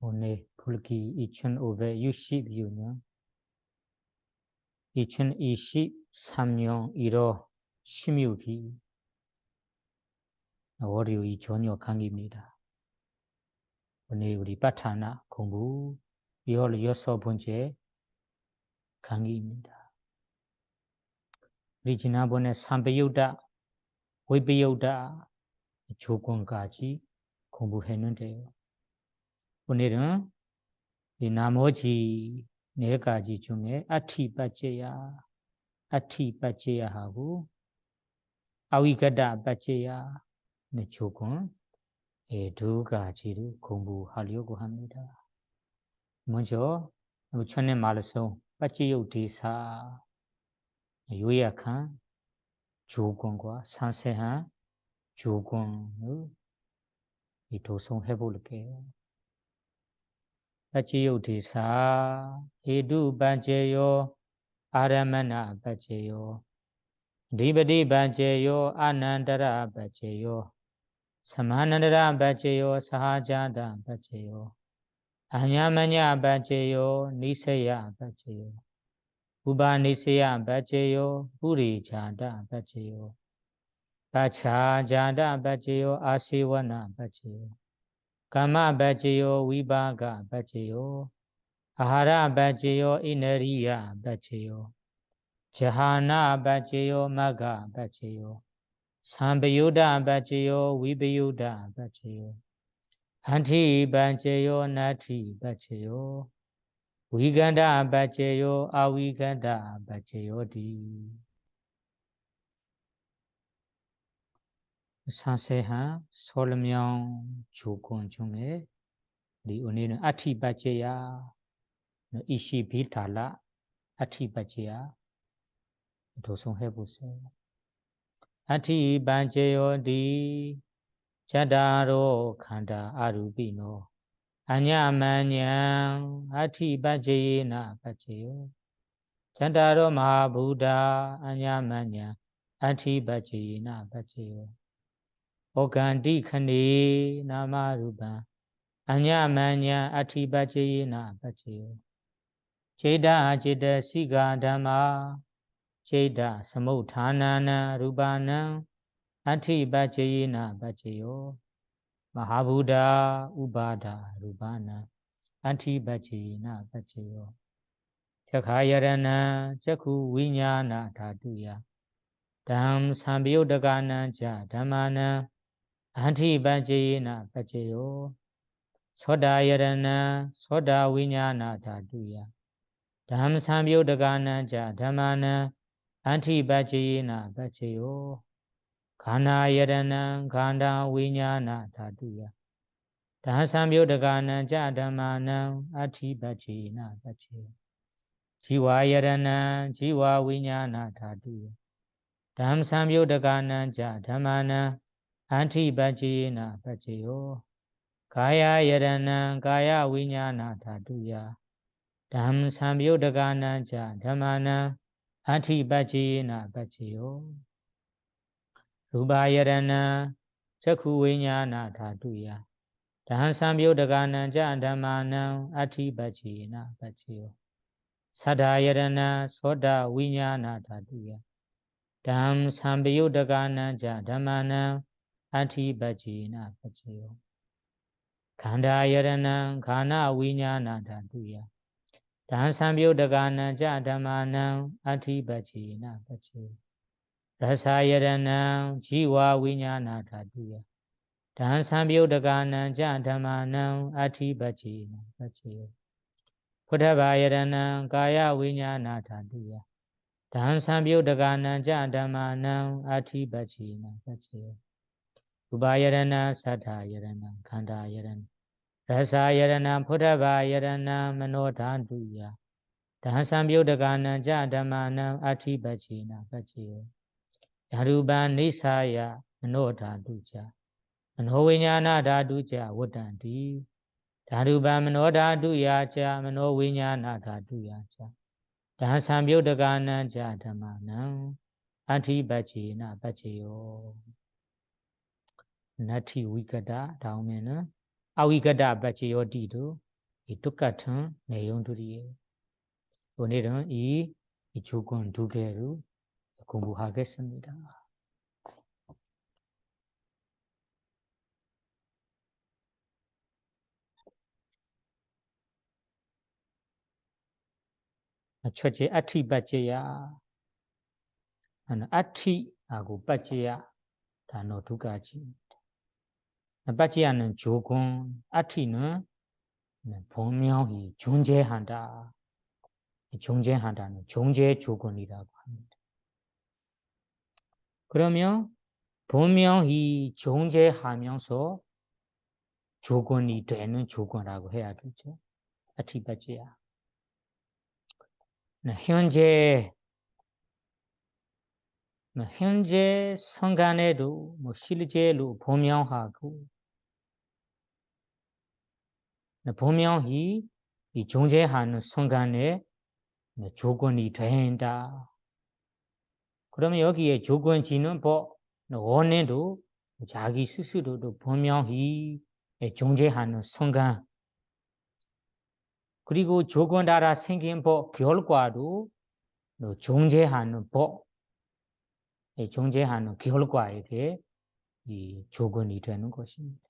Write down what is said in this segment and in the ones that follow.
오늘 불기 2560년 2023년 1월 16일 월요일 저녁 강의입니다. 오늘 우리 파타나 공부 16번째 강의입니다. 우리 지난번에 삼배유다, 외배유다 조건까지 공부했는데요. 오늘은 이 나머지 네 가지 중에 아티빠제야하고 아위가다빠제야 조건 두 가지를 공부하려고 합니다. 먼저 전에 말씀 빠제요대사 요약한 조건과 상세한 조건을 도송해 볼게요. 빠제요대사 해두빠제요 아라마나 빠제요 디바디 빠제요 아난다라 빠제요 사마난다라 빠제요 사하자다 빠제요 아냐마냐 빠제요 니세야 빠제요 우바니세야 빠제요 부리자다 빠제요 바차자다 빠제요 아시와나 빠제요 까마 빠제요 위바가 빠제요 아하라 빠제요 이너리야 빠제요 자하나 빠제요 마가 빠제요 삼배유다 빠제요 위배유다 빠제요 안티 빠제요 나티 빠제요 위간다 빠제요 아위간다 빠제요디 상세한 설명 조건 중에 우리 오늘은 아티빠제야 이시비탈라 아티빠제야 도송해 보세요. 아티빠제요디 자다로 칸다 아루비노 아냐마냥 아티빠제나 빠제요 자다로 마부다 아냐마냥 아티빠제나 빠제요 오간디 khane 나마루바 아냐마냐 아티빠제나 빠제요 제다 제다 시가 담마 제다 사무타나나 루바나 아티빠제나 빠제요 마하부다 우바다 루바나 아티빠제나 빠제요 자카야라나 자쿠 위냐나 다두야 담 삼비요다가나 자 담마나 아티빠제나 빠제요 소다야라나 소다 위냐나 다두야 담 삼비요다가나 자 담마나 아티빠제나 빠제요 가나야라나 간다 위냐나 다두야 담 삼비요다가나 자 담마나 아티빠제나 빠제요 지와야라나 지와 위냐나 다두야 담 삼비요다가나 자 담마나 아티빠제나 빠제요 가야야라나 가야 위냐나 다두야 담 삼비요다가나 자 담마나 아티빠제나 빠제요 루바야라나 자쿠 위냐나 다두야 담 삼비요다가나 자 담마나 아티빠제나 빠제요 사다야라나 소다 위냐나 다두야 담 삼비요다가나 자 담마나 아티빠제나 빠제요 간다야라나 가나 위냐나 다두야 담 삼비요다가나 자 담마나 아티빠제나 빠제요 라사야라나 지와 위냐나 다두야 담 삼비요다가나 자 담마나 아티빠제나 빠제요 푸타바야라나 가야 위냐나 다두야 담 삼비요다가나 자 담마나 아티빠제나 빠제요 우바야라나 사타야라나 간다야라나 라사야라나 푸타바야라나 마노다두야 담 삼비요다가나 자 담마나 아티빠제나 빠제요 야루바 니사야 마노다두자 마노위냐나 다두자ဝတ္တန္တိ다루바 마노다두야 자 마노위냐나 다두야 자 담 삼비요다가나 자 담마나 아티빠제나 빠제요 나티 위가다 다음에는 아위가다 빠제요디도 이 똑같은 내용들이에요. 오늘은 이 조건 두 개로 공부하겠습니다. 첫째, 아티바제야. 아티하고 바제야. 단어 두 가지. 바제야는 조건, 아티는 분명히 존재한다. 존재한다는 존재 조건이라고 합니다. 그러면 분명히 존재하면서 조건이 되는 조건이라고 해야 되죠. 아티바제야. 현재 순간에도 실제로 분명하고 분명히 이 존재하는 순간에 조건이 된다. 그러면 여기에 조건지는 원래도 자기 스스로도 분명히 존재하는 순간 그리고 조건 따라 생긴 결과도 존재하는 존재하는 결과에게 이 조건이 되는 것입니다.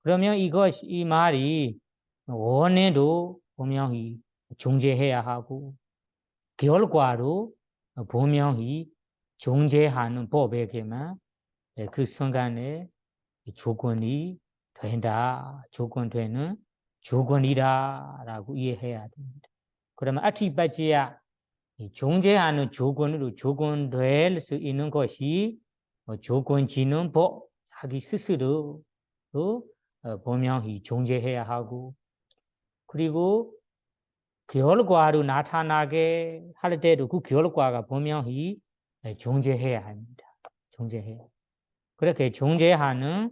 그러면 이 말이 원래도 분명히 존재해야 하고 결과로 분명히 존재하는 법에게만 그 순간에 조건이 된다. 조건되는 조건이다라고 이해해야 됩니다. 그러면 아티바지야 존재하는 조건으로 조건될 수 있는 것이 조건지는 법 자기 스스로 분명히 존재해야 하고 그리고 결과로 나타나게 할 때도 그 결과가 분명히 존재해야 합니다. 존재해야. 그렇게 존재하는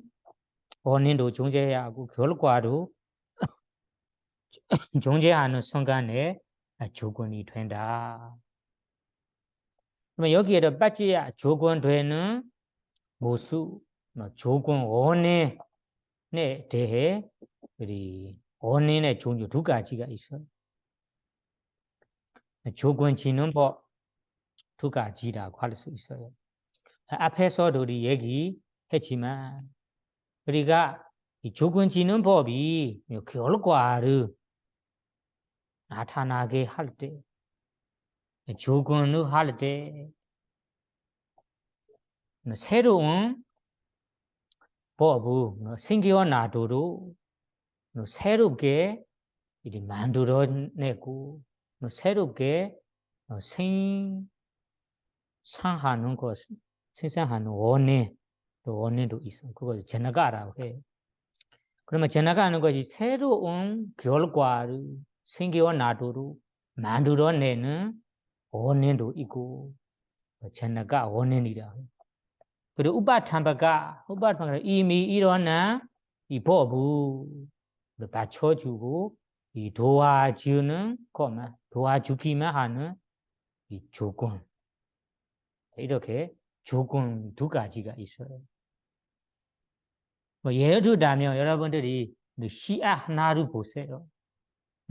원인도 존재해야 하고 결과로 존재하는 순간에 조건이 된다. 그러면 여기에도 빠지야 조건되는 모습, 조건 원인에 대해 우리 원인의 종류 두 가지가 있어요. 조건지는 법 두 가지라고 할 수 있어요. 앞에서도 우리 얘기했지만 우리가 이 조건지는 법이 결과를 나타나게 할 때, 조건을 할 때 새로운 법을 생겨나도록 새롭게 만들어내고 새롭게 생산하는 것, 생산하는 원인도 있어. 그걸 제나가라고 해. 그러면 제나가는 것이 새로운 결과를 생겨나도록 만들어내는 원인도 있고 제나가 원인이다. 그리고 우파탐바가 이미 일어난 이 법을 받쳐주고 이 도와주는 것만 도와주기만 하는 이 조건 이렇게 조건 두 가지가 있어요. 예를 들자면 여러분들이 씨앗 하나를 보세요.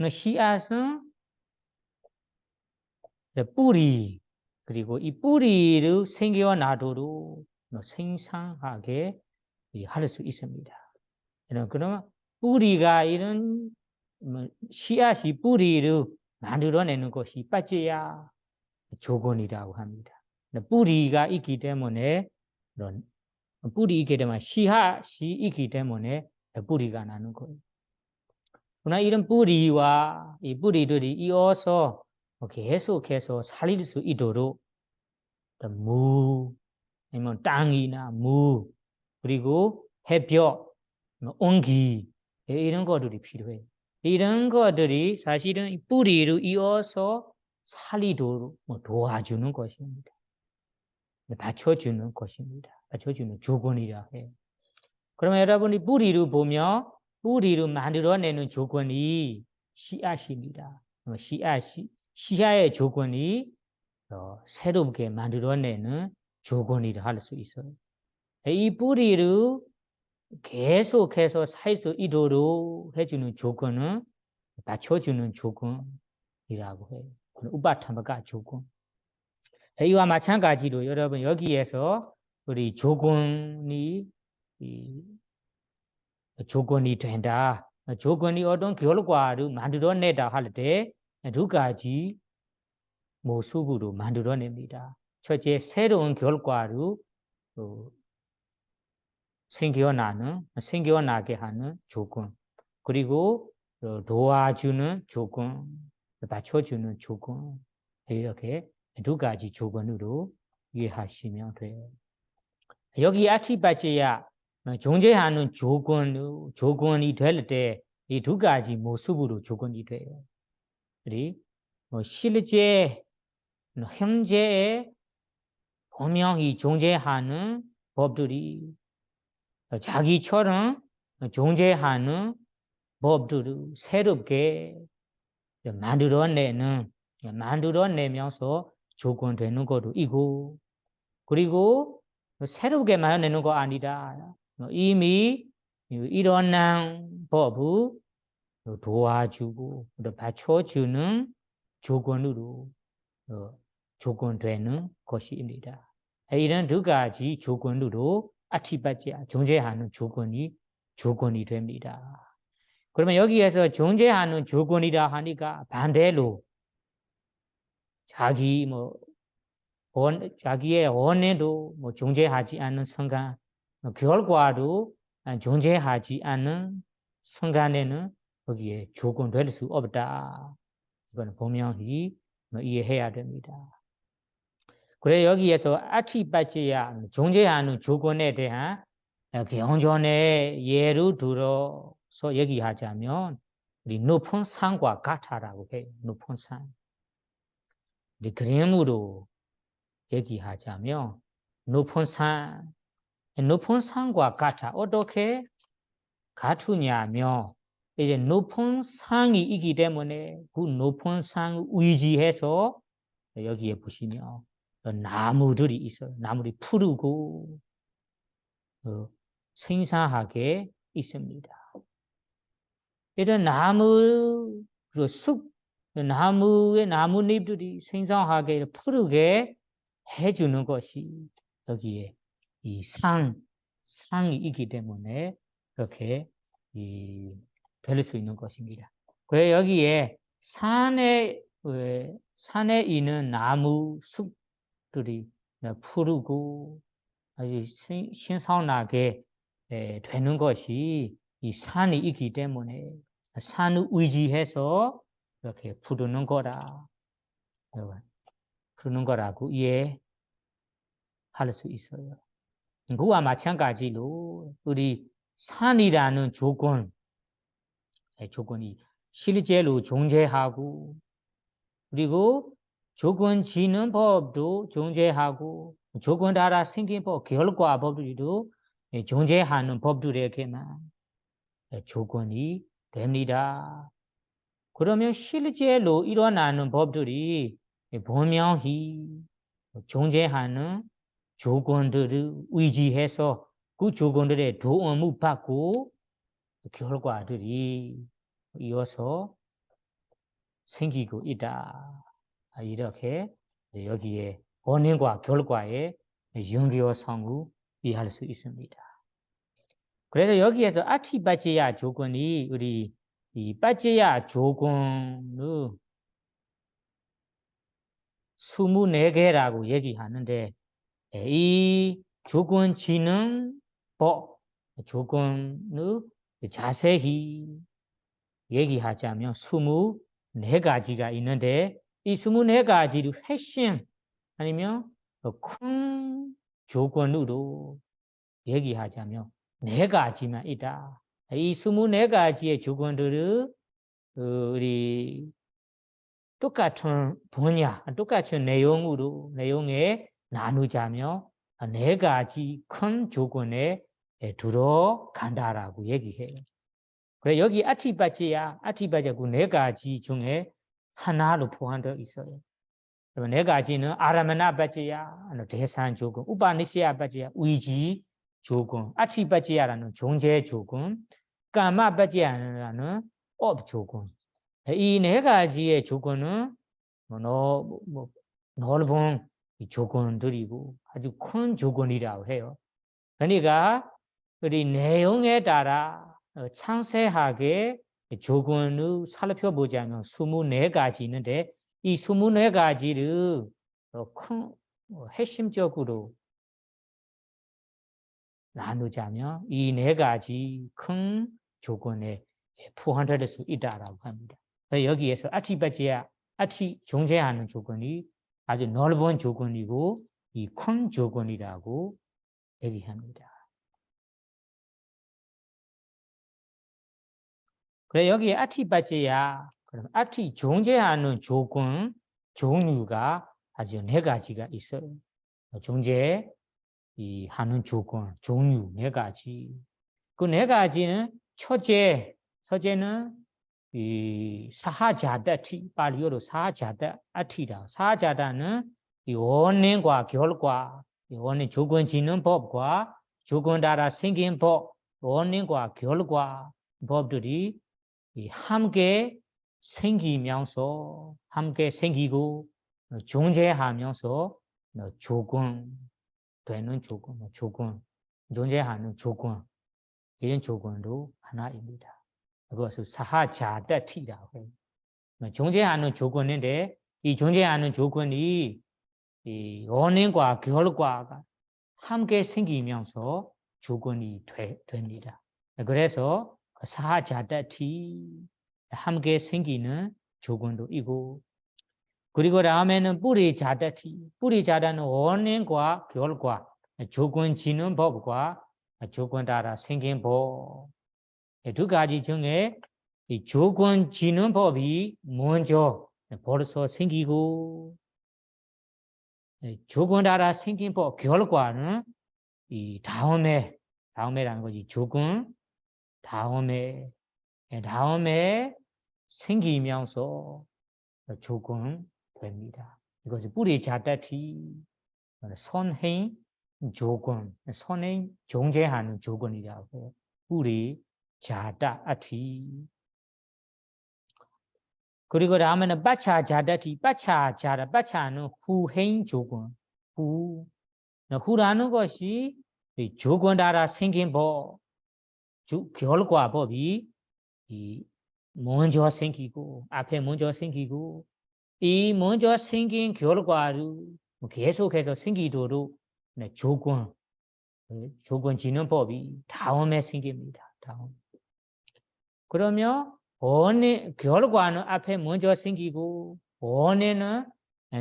씨앗은 뿌리 그리고 이 뿌리를 생겨나도록 생산하게 할 수 있습니다. 그러면 뿌리가 이런 씨앗이 뿌리를 만들어내는 것이 빠져야 조건이라고 합니다. 뿌리가 있기 때문에 뿌리 있게 되면 씨앗이 있기 때문에 뿌리가 나는 거예요. 그러나 이런 뿌리와 이 뿌리들이 이어서 계속해서 살릴 수 있도록 무 아니면 땅이나 무 그리고 햇볕, 온기 이런 것들이 필요해요. 이런 것들이 사실은 뿌리를 이어서 살리도록 도와주는 것입니다. 받쳐주는 것입니다. 받쳐주는 조건이라 해요. 그러면 여러분이 뿌리를 보면 뿌리를 만들어내는 조건이 씨앗입니다. 씨앗의 조건이 새롭게 만들어내는 조건이라 할 수 있어요. 이 뿌리를 계속해서 살 수 있도록 해주는 조건은 받쳐주는 조건이라고 해요. 우바탐바가 조건. 이와 마찬가지로 여러분 여기에서 우리 조건이 된다. 조건이 어떤 결과를 만들어내다 할 때 두 가지 모습으로 만들어냅니다. 첫째, 새로운 결과를 생겨나게 하는 조건, 그리고 도와주는 조건, 받쳐주는 조건, 이렇게 두 가지 조건으로 이해하시면 돼요. 여기 아티바제야 존재하는 조건이 될 때 이 두 가지 모습으로 조건이 돼요. 우리 실제 현재에 분명히 존재하는 법들이 자기처럼 존재하는 법들을 새롭게 만들어내면서 조건되는 것도 이고, 그리고 새롭게 만들어내는 거 아니다. 이미 일어난 법을 도와주고 받쳐주는 조건으로 조건되는 것입니다. 이런 두 가지 조건으로 아티바지야 존재하는 조건이 됩니다. 그러면 여기에서 존재하는 조건이라 하니까 반대로 자기의 원인도 존재하지 않는 순간, 결과도 존재하지 않는 순간에는 거기에 조건될 수 없다. 이건 분명히 이해해야 됩니다. 그래 여기에서 아티바지야 존재하는 조건에 대한 경전의 예를 들어서 얘기하자면 우리 높은 산과 같다라고 해요. 높은 산. 우리 그림으로 얘기하자면 높은 산과 같아. 어떻게 같으냐면 이제 높은 산이 있기 때문에 그 높은 산 의지해서 여기에 보시면 나무들이 있어요. 나무들이 푸르고 생생하게 있습니다. 이런 나무의 나뭇잎들이 생생하게 푸르게 해주는 것이 여기에 이 상이 있기 때문에 이렇게 될 수 있는 것입니다. 그래서 여기에 산에 있는 나무 숲들이 푸르고 아주 신선하게 되는 것이 이 산이 있기 때문에 산을 의지해서 이렇게 부르는 거라고 이해할 수 있어요. 그와 마찬가지로 우리 산이라는 조건이 실제로 존재하고, 그리고 조건 지는 법도 존재하고, 조건 따라 생긴 법, 결과 법들도 존재하는 법들에게만 조건이 됩니다. 그러면 실제로 일어나는 법들이 분명히 존재하는 조건들을 의지해서 그 조건들의 도움을 받고 결과들이 이어서 생기고 있다. 이렇게 여기에 원인과 결과의 연결성을 이해할 수 있습니다. 그래서 여기에서 아티바제야 조건이 우리 이 바제야 조건을 24개라고 얘기하는데 이 조건 지능 법 조건을 자세히 얘기하자면 24가지가 있는데 이 24가지를 핵심 아니면 큰 조건으로 얘기하자면 4가지만 있다. 이 24가지의 조건들을 우리 똑같은 분야, 똑같은 내용에 나누자면 4가지 큰 조건에 들어간다라고 얘기해요. 그래 여기 아티바제야 그 4가지 중에 하나로 포함되어 있어요. 그러면 4가지는 아라마나 바제야, 대산 조건, 우파니시야 바제야, 의지 조건, 아치바지야라는 존재 조건, 까마바지야라는 업 조건. 이 네 가지의 조건은 넓은 조건들이고 아주 큰 조건이라고 해요. 그러니까 우리 내용에 따라 상세하게 조건을 살펴보자면 24가지 있는데 이 24가지를 큰 핵심적으로 나누자면 이 4가지 큰 조건에 포함될 수 있다라고 합니다. 여기에서 아티바지야, 아티 존재하는 조건이 아주 넓은 조건이고 이 큰 조건이라고 얘기합니다. 그래 여기 아티바지야, 그럼 아티 존재하는 조건 종류가 아주 4가지가 있어요. 존재 이 하는 조건 종류 4가지. 그 4가지는 첫째는 이 사하자다티, 발리어로 사하자다티다. 사하자다는 이 원인과 결과, 원인 조건 짓는 법과 조건 따라 생긴 법, 원인과 결과 법들이 함께 생기면서 함께 생기고 존재하면서 조건 되는 조건 존재하는 조건 이런 조건도 하나입니다. 그것을 사하자다티라고 해요. 존재하는 조건인데 이 존재하는 조건이 이 원인과 결과가 함께 생기면서 조건이 됩니다. 그래서 사하자다티 함께 생기는 조건도 이고 그리고 다음에는 뿌리자다티 뿌리자다는 원인과 결과 조건 지는 법과 조건 따라 생긴 법 2 가지 중에 이 조건 지는 법이 먼저 벌써 생기고 조건 따라 생긴 법 결과는 이 다음에라는 거지. 조건 다음에 생기면서 조건 됩니다. 이것이 뿌리자다티 선행 조건 선행 존재하는 조건이라고 해요. 뿌리자다티 그리고 다음에는 빠차자다티 빠차는 후행 조건 후라는 것이 조건 따라 생긴 법 결과 법이 먼저 생기고 앞에 먼저 생기고 이 먼저 생긴 결과를 계속해서 생기도록 조건 지는 법이 다음에 생깁니다. 그러면 원인 결과는 앞에 먼저 생기고 원인은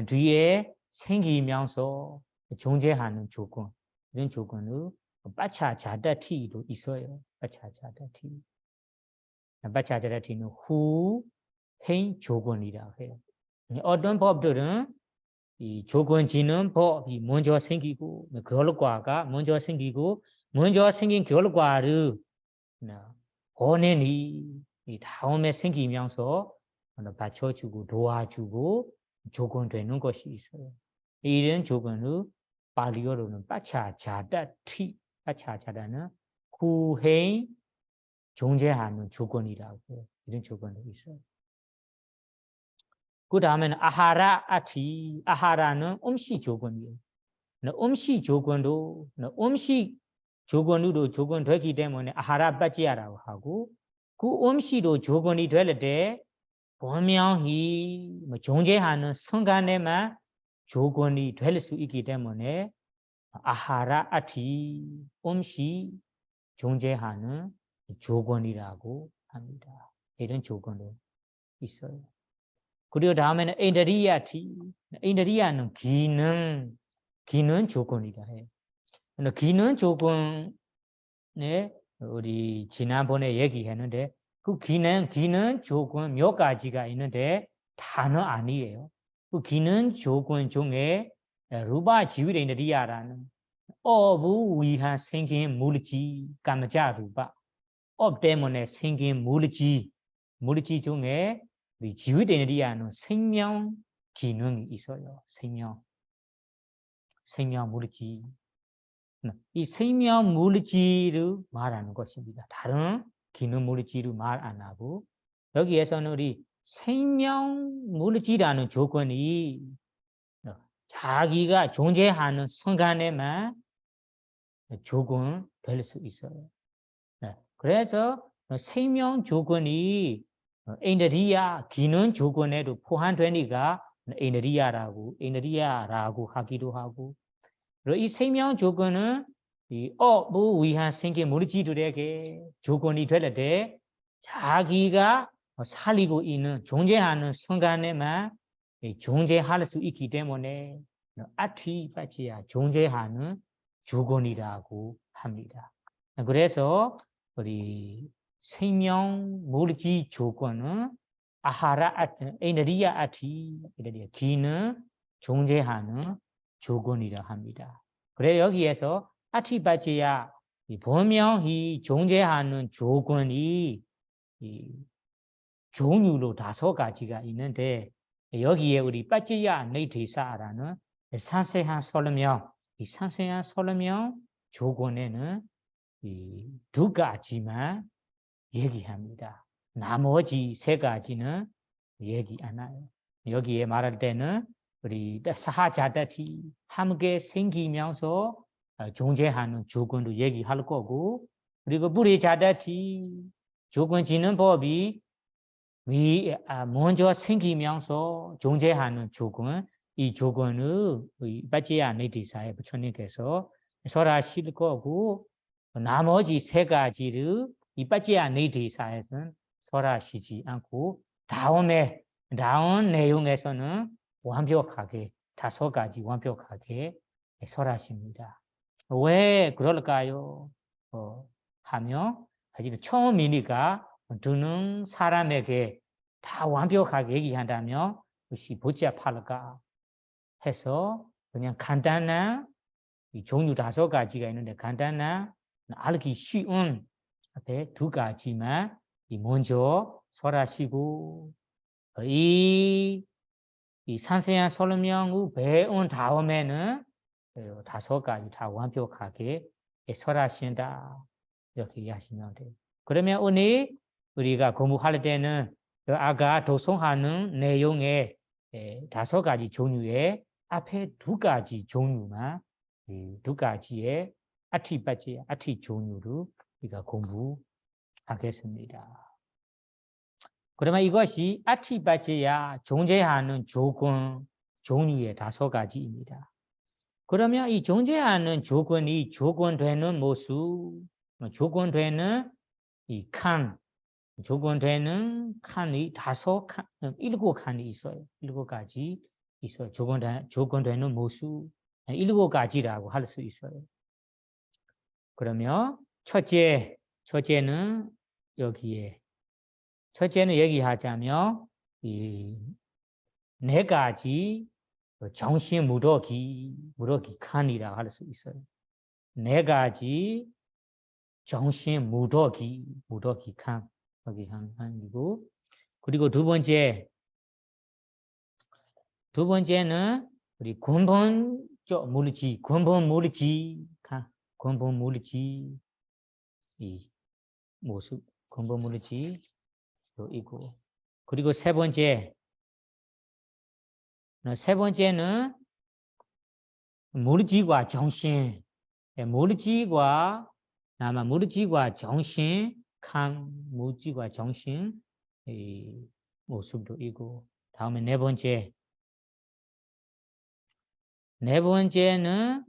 뒤에 생기면서 존재하는 조건 이런 조건을 빠차자다티도 있어요. 빠차자다티는 후행 조건이라고 해요. 어떤 법들은 이 조건 지는 법이 먼저 생기고 결과가 먼저 생기고 먼저 생긴 결과를 원인이 다음에 생기면서 받쳐주고 도와주고 조건되는 것이 있어요. 이런 조건을 발리어로는 빠차자다티 빠차자다는 후행 존재하는 조건이라고 해요. 이런 조건도 있어요. 그 다음에는 아하라아티 아하라는 음식 조건이에요. 음식 조건도 음식 조건으로 조건되기 때문에 아하라바지야라고 하고 그 음식도 조건이 될 때 분명히 존재하는 순간에만 조건이 될 수 있기 때문에 아하라아티 음식 존재하는 조건이라고 합니다. 이런 조건도 있어요. 그리고 다음에는 인드리야는 기능 조건이다 해요. 기능 조건에 우리 지난번에 얘기했는데 그 기능 조건 몇 가지가 있는데 다는 아니에요. 그 기능 조건 중에 루바 지위의 인드리야라는 업을 위한 생긴 물질 감자 루바 업 때문에 생긴 물질 중에 우리 지위대리아는 생명 기능이 있어요. 생명 물질 이 생명 물질을 말하는 것입니다. 다른 기능 물질을 말 안 하고 여기에서는 우리 생명 물질이라는 조건이 자기가 존재하는 순간에만 조건될 수 있어요. 그래서 생명 조건이 에너지야 기능 조건에도 포함되니까 에너지야라고 하기도 하고 그리고 이 생명 조건은 이 업을 위한 생긴 물질들에게 조건이 될 때 자기가 살리고 있는 존재하는 순간에만 존재할 수 있기 때문에 아티바치야 존재하는 조건이라고 합니다. 그래서 우리 생명 물질 조건은 아하라 에너지야 아티 기는 존재하는 조건이라 합니다. 그래 여기에서 아티바치야 분명히 존재하는 조건이 종류로 5가지가 있는데 여기에 우리 빠찌야 네티사라는 상세한 설명, 이 상세한 설명 조건에는 이 2가지만 얘기합니다. 나머지 3가지는 얘기 안 해요. 여기에 말할 때는 우리 사하자다티 함께 생기면서 존재하는 조건도 얘기할 거고 그리고 불의자다티 조건 지는 법이 먼저 생기면서 존재하는 조건 이 조건을 빠찌야 네티사에 부처님께서 설하실 거고 나머지 3가지를 이 빠찌야 네티사에서는 설하시지 않고 다음 내용에서는 완벽하게 5가지 완벽하게 설하십니다. 왜 그럴까요? 하면 처음이니까 듣는 사람에게 다 완벽하게 얘기한다면 혹시 복잡할까 해서 그냥 간단한 종류 5가지가 있는데 간단한 알기 쉬운 앞에 2가지만 먼저 설하시고 이 상세한 설명을 배운 다음에는 5가지 다 완벽하게 설하신다 이렇게 이해하시면 돼요. 그러면 오늘 우리가 공부할 때는 아까 도송하는 내용의 5가지 종류의 앞에 2가지 종류만 2가지의 아티바치 아티 종류를 우리가 공부하겠습니다. 그러면 이것이 아티바치야 존재하는 조건 종류의 5가지입니다. 그러면 이 존재하는 조건이 조건되는 모습, 조건되는 이 칸, 조건되는 칸이 7칸이 있어요. 7가지 있어요. 조건되는 모습 7가지라고 할 수 있어요. 그러면 첫째는 여기에 첫째는 얘기하자면 이 4가지 정신 무더기 칸이라고 할 수 있어요. 4가지 정신 무더기 칸 여기 한이고 그리고 두 번째는 우리 근본적 물질 칸 근본 물질 이 모습 근본 물질도 있고 그리고 세 번째는 물질과 정신 물질과 정신 칸 물질과 정신 이 모습도 있고 다음에 네 번째는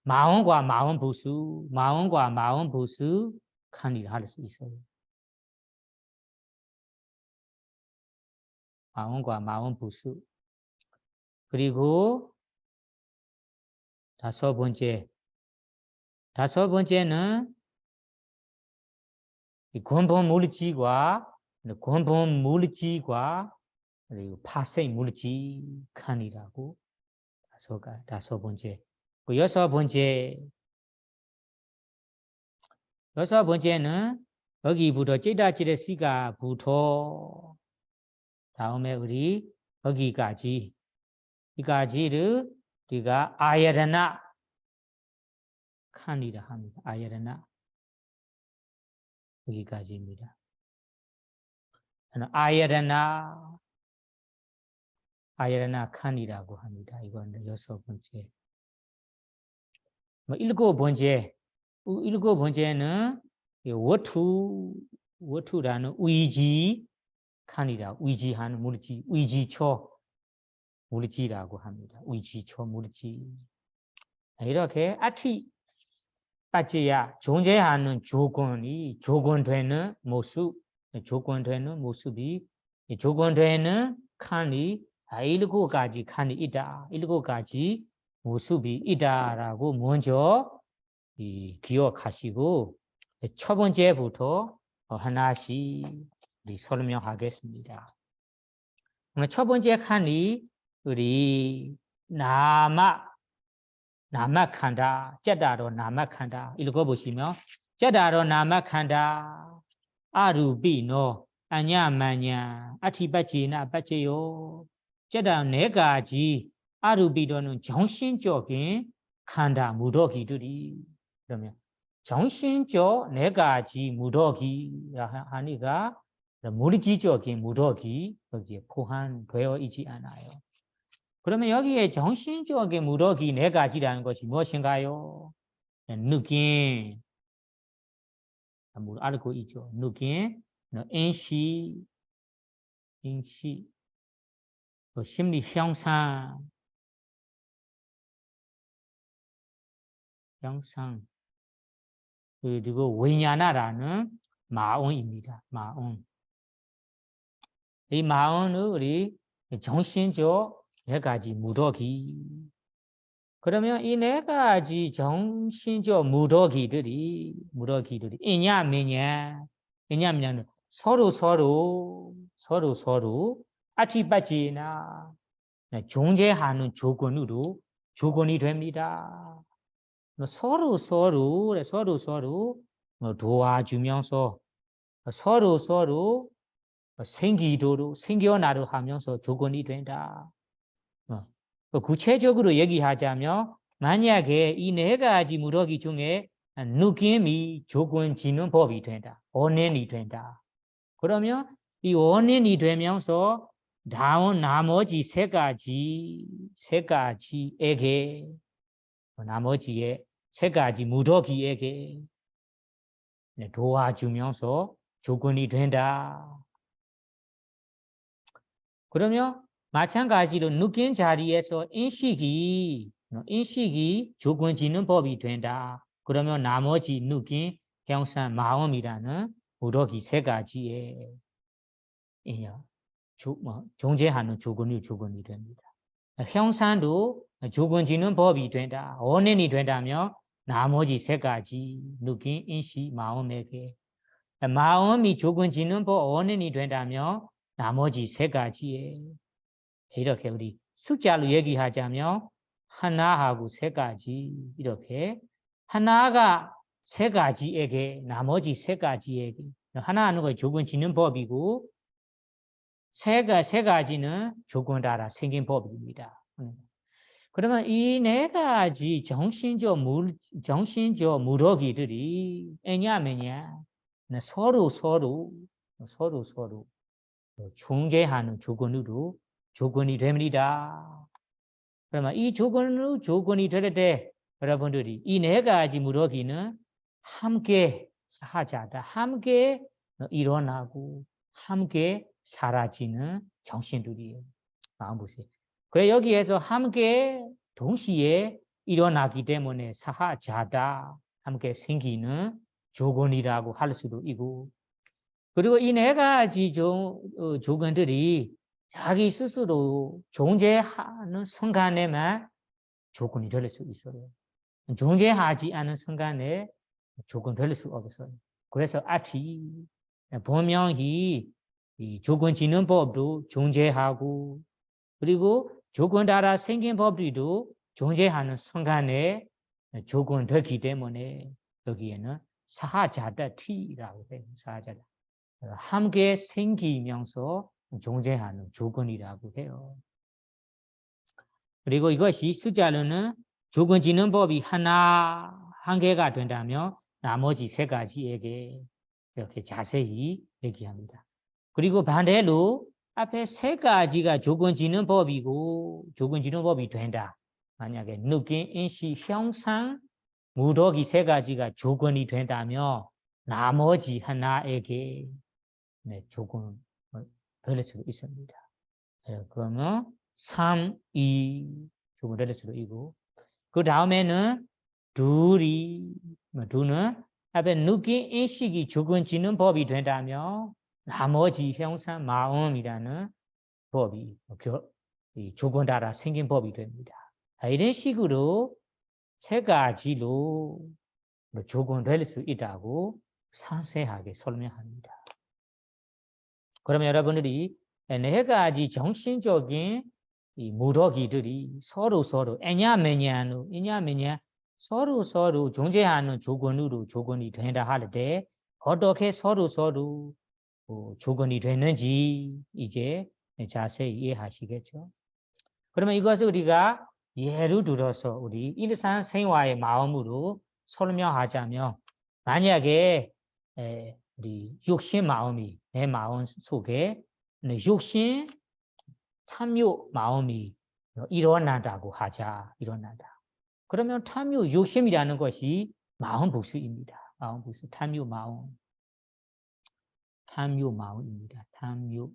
마음과 마음 부수 칸이라 할 수 있어요. 마음과 마음 부수 그리고 다섯 번째는 근본 물질과 그리고 파생 물질 칸이라고 다섯 번째. 그 여섯 번째는 여기부터 찌다찌레시가부터 다음에 우리 여기까지 이까지를 우리가 아야라나 칸이라 합니다. 아야라나 여기까지입니다. 아야라나 칸이라고 합니다. 이거는 6번째. 일곱 번째는 워투라는 위지 칸이라 위지하는 물지 위지초 물지라고 합니다. 위지초 물지. 이렇게 아티 빠지야 존재하는 조건되는 모습이 조건되는 칸이 일곱 가지 칸이 있다. 일곱 가지 모습이 있다라고 먼저 기억하시고 첫 번째부터 하나씩 우리 설명하겠습니다. 첫 번째 칸이 우리 나막한다. 쨌다로 나막한다. 읽어보시면 쨌다로 나막한다. 아루비노 아냐마냐 아티바지나 바제요. 쨌다 네 가지 아루비도는 정신적인 칸다 무더기들이. 그러면 정신적 네 가지 무더기라 하니까 물리적인 무더기 여기에 포함되어 있지 않아요. 그러면 여기에 정신적인 무더기 네 가지라는 것이 무엇인가요? 느낌, 알고 있죠. 느낌, 인식, 심리 형상, 그리고 위냐나라는 마음입니다. 마음. 이 마음은 우리 정신적 네 가지 무더기. 그러면 이 네 가지 정신적 무더기들이 이냐면은 서로 아치바치나 존재하는 조건이 됩니다. 서로 도와주면서 서로 생겨나도록 하면서 조건이 된다. 구체적으로 얘기하자면 만약에 이 네 가지 무더기 중에 느낌이 조건지는 법이 된다. 원인이 된다. 그러면 이 원인이 되면서 나머지 세 가지에게 나머지의 세 가지 무더기에게 도와주면서 조건이 된다. 그러면 마찬가지로 느낀 자리에서 인식이 조건지는 법이 된다. 그러면 나머지 느낌, 형상, 마음이라는 무더기 세 가지에 존재하는 조건이 됩니다. 형상도 조건지는 법이 된다. 원인이 된다면 나머지 세 가지 느낌, 인식, 마음에게 마음이 조건지는 법, 원인이 된다면 나머지 세 가지에 이렇게 우리 숫자로 얘기하자면 하나하고 세 가지 이렇게 하나가 세 가지에게 나머지 세 가지에게 하나 하는 거 조건지는 법이고 세 가지는 조건 따라 생긴 법입니다. 그러면 이 네 가지 정신적 무더기들이 왜냐하면야 서로 존재하는 조건이 됩니다. 그러면 이 조건이 될 때 여러분들이 이 네 가지 무더기는 함께 하자다. 함께 일어나고 함께 사라지는 정신들이에요. 마음 보세요. 그래 여기에서 함께 동시에 일어나기 때문에 사하자다. 함께 생기는 조건이라고 할 수도 있고 그리고 이 네 가지 조건들이 자기 스스로 존재하는 순간에만 조건이 될 수 있어요. 존재하지 않은 순간에 조건 될 수 없어요. 그래서 분명히 이 조건지능법도 존재하고 그리고 조건 따라 생긴 법들도 존재하는 순간에 조건되기 때문에 여기에는 사하자다티라고 해요. 사하자다. 함께 생기면서 존재하는 조건이라고 해요. 그리고 이것이 숫자로는 조건지는 법이 하나 한 개가 된다며 나머지 세 가지에게 이렇게 자세히 얘기합니다. 그리고 반대로 앞에 세 가지가 조건지는 법이고 조건지는 법이 된다. 만약에 느낌, 인식, 형상, 무더기 세 가지가 조건이 된다며 나머지 하나에게 조건을 돌릴 수 있습니다. 그러면 3, 2 조건 돌릴 수도 있고 그 다음에는 둘은 앞에 느낌, 인식이 조건지는 법이 된다며 나머지 형상, 마음이라는 법이 조건 따라 생긴 법이 됩니다. 이런 식으로 세 가지로 조건될 수 있다고 상세하게 설명합니다. 그러면 여러분들이 네 가지 정신적인 이 무더기들이 서로 애냐매냐로 서로 존재하는 조건으로 조건이 된다 할 때 어떻게 서로 조건이 되는지 이제 자세히 이해하시겠죠. 그러면 이것을 우리가 예를 들어서 우리 일상생활의 마음으로 설명하자면 만약에 우리 육신 마음이 내 마음 속에 육신 탐욕 마음이 일어난다고 하자. 일어난다. 그러면 탐욕 욕심이라는 것이 마음 부수입니다. 마음 부수 탐욕 마음입니다. 탐욕.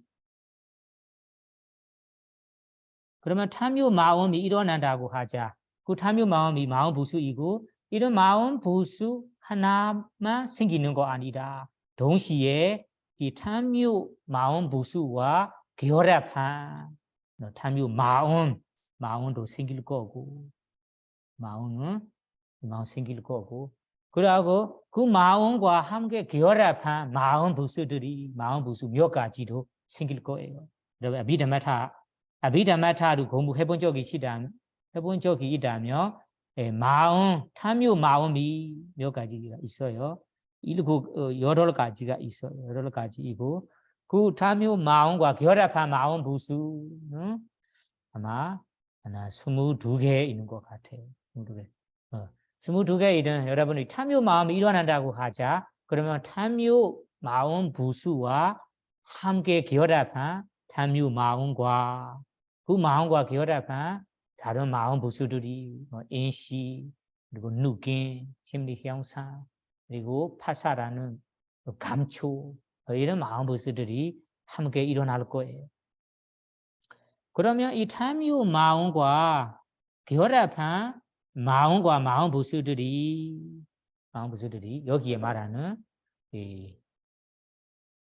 그러면 탐욕 마음이 일어난다고 하자. 그 탐욕 마음이 마음 부수이고 이런 마음 부수 하나만 생기는 거 아니다. 동시에 이 탐욕 마음 부수와 결합한 탐욕 마음도 생길 거고 마음 생길 거고 그러고 그 마음과 함께 결합한 마음 부수들이 마음 부수 몇 가지도 생길 거예요. 여러분 아비담마타로 공부해본 적이 있다면 탐욕 마음이 몇 가지가 있어요. 여러 가지가 있어요. 여러 가지이고 그 탐욕 마음과 결합한 마음 부수는 아마 22개 있는 것 같아요. 22개. 22개이든 여러분이 탐욕 마음이 일어난다고 하자. 그러면 탐욕 마음 부수와 함께 결합한 탐욕 마음과 그 마음과 결합한 다른 마음 부수들이 인식 그리고 느낌, 심리 형상 그리고 파사라는 감초 이런 마음 부수들이 함께 일어날 거예요. 그러면 이 탐욕 마음과 결합한 마음과 마음 부수들이 여기에 말하는 이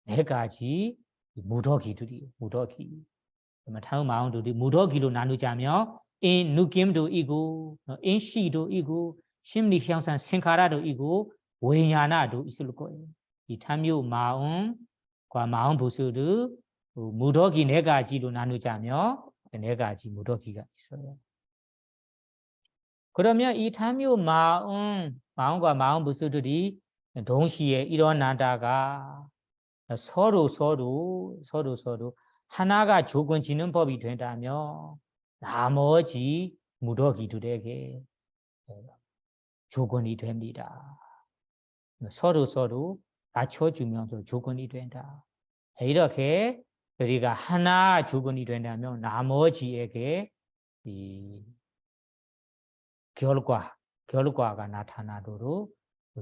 네 가지 무더기들이 그러면 탐욕 마음들이 무더기로 나누자면 느낌도 있고 인식도 있고 심리 형상 생카라도 있고 외냐나도 있을 거예요. 이 탐욕 마음과 마음 부수를 무더기 네 가지로 나누자면 네 가지 무더기가 있어요. 그러면 이 탐욕 마음과 마음 부수들이 동시에 일어나다가 서로 하나가 조건지는 법이 된다면 나머지 무더기들에게 조건이 됩니다. 서로 받쳐주면서 조건이 된다. 이렇게 우리가 하나 조건이 된다면 나머지에게 이 결과가 나타나도록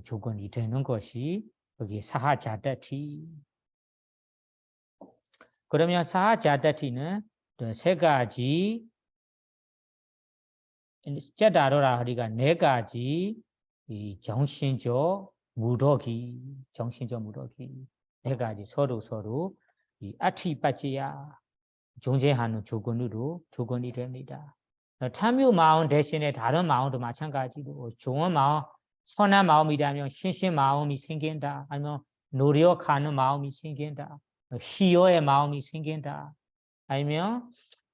조건이 되는 것이 여기 사하자다티. 그러면 사하자다티는 세 가지 째다로라 우리가 네 가지 이 정신적 무더기 네 가지 서로 이 아티빠지야 존재하는 조건이 됩니다. 탐욕 마음 대신에 다른 마음도 마찬가지로 좋은 마음, 선한 마음이라면 신신 마음이 생긴다. 아니면 노력하는 마음이 생긴다. 희열의 마음이 생긴다. 아니면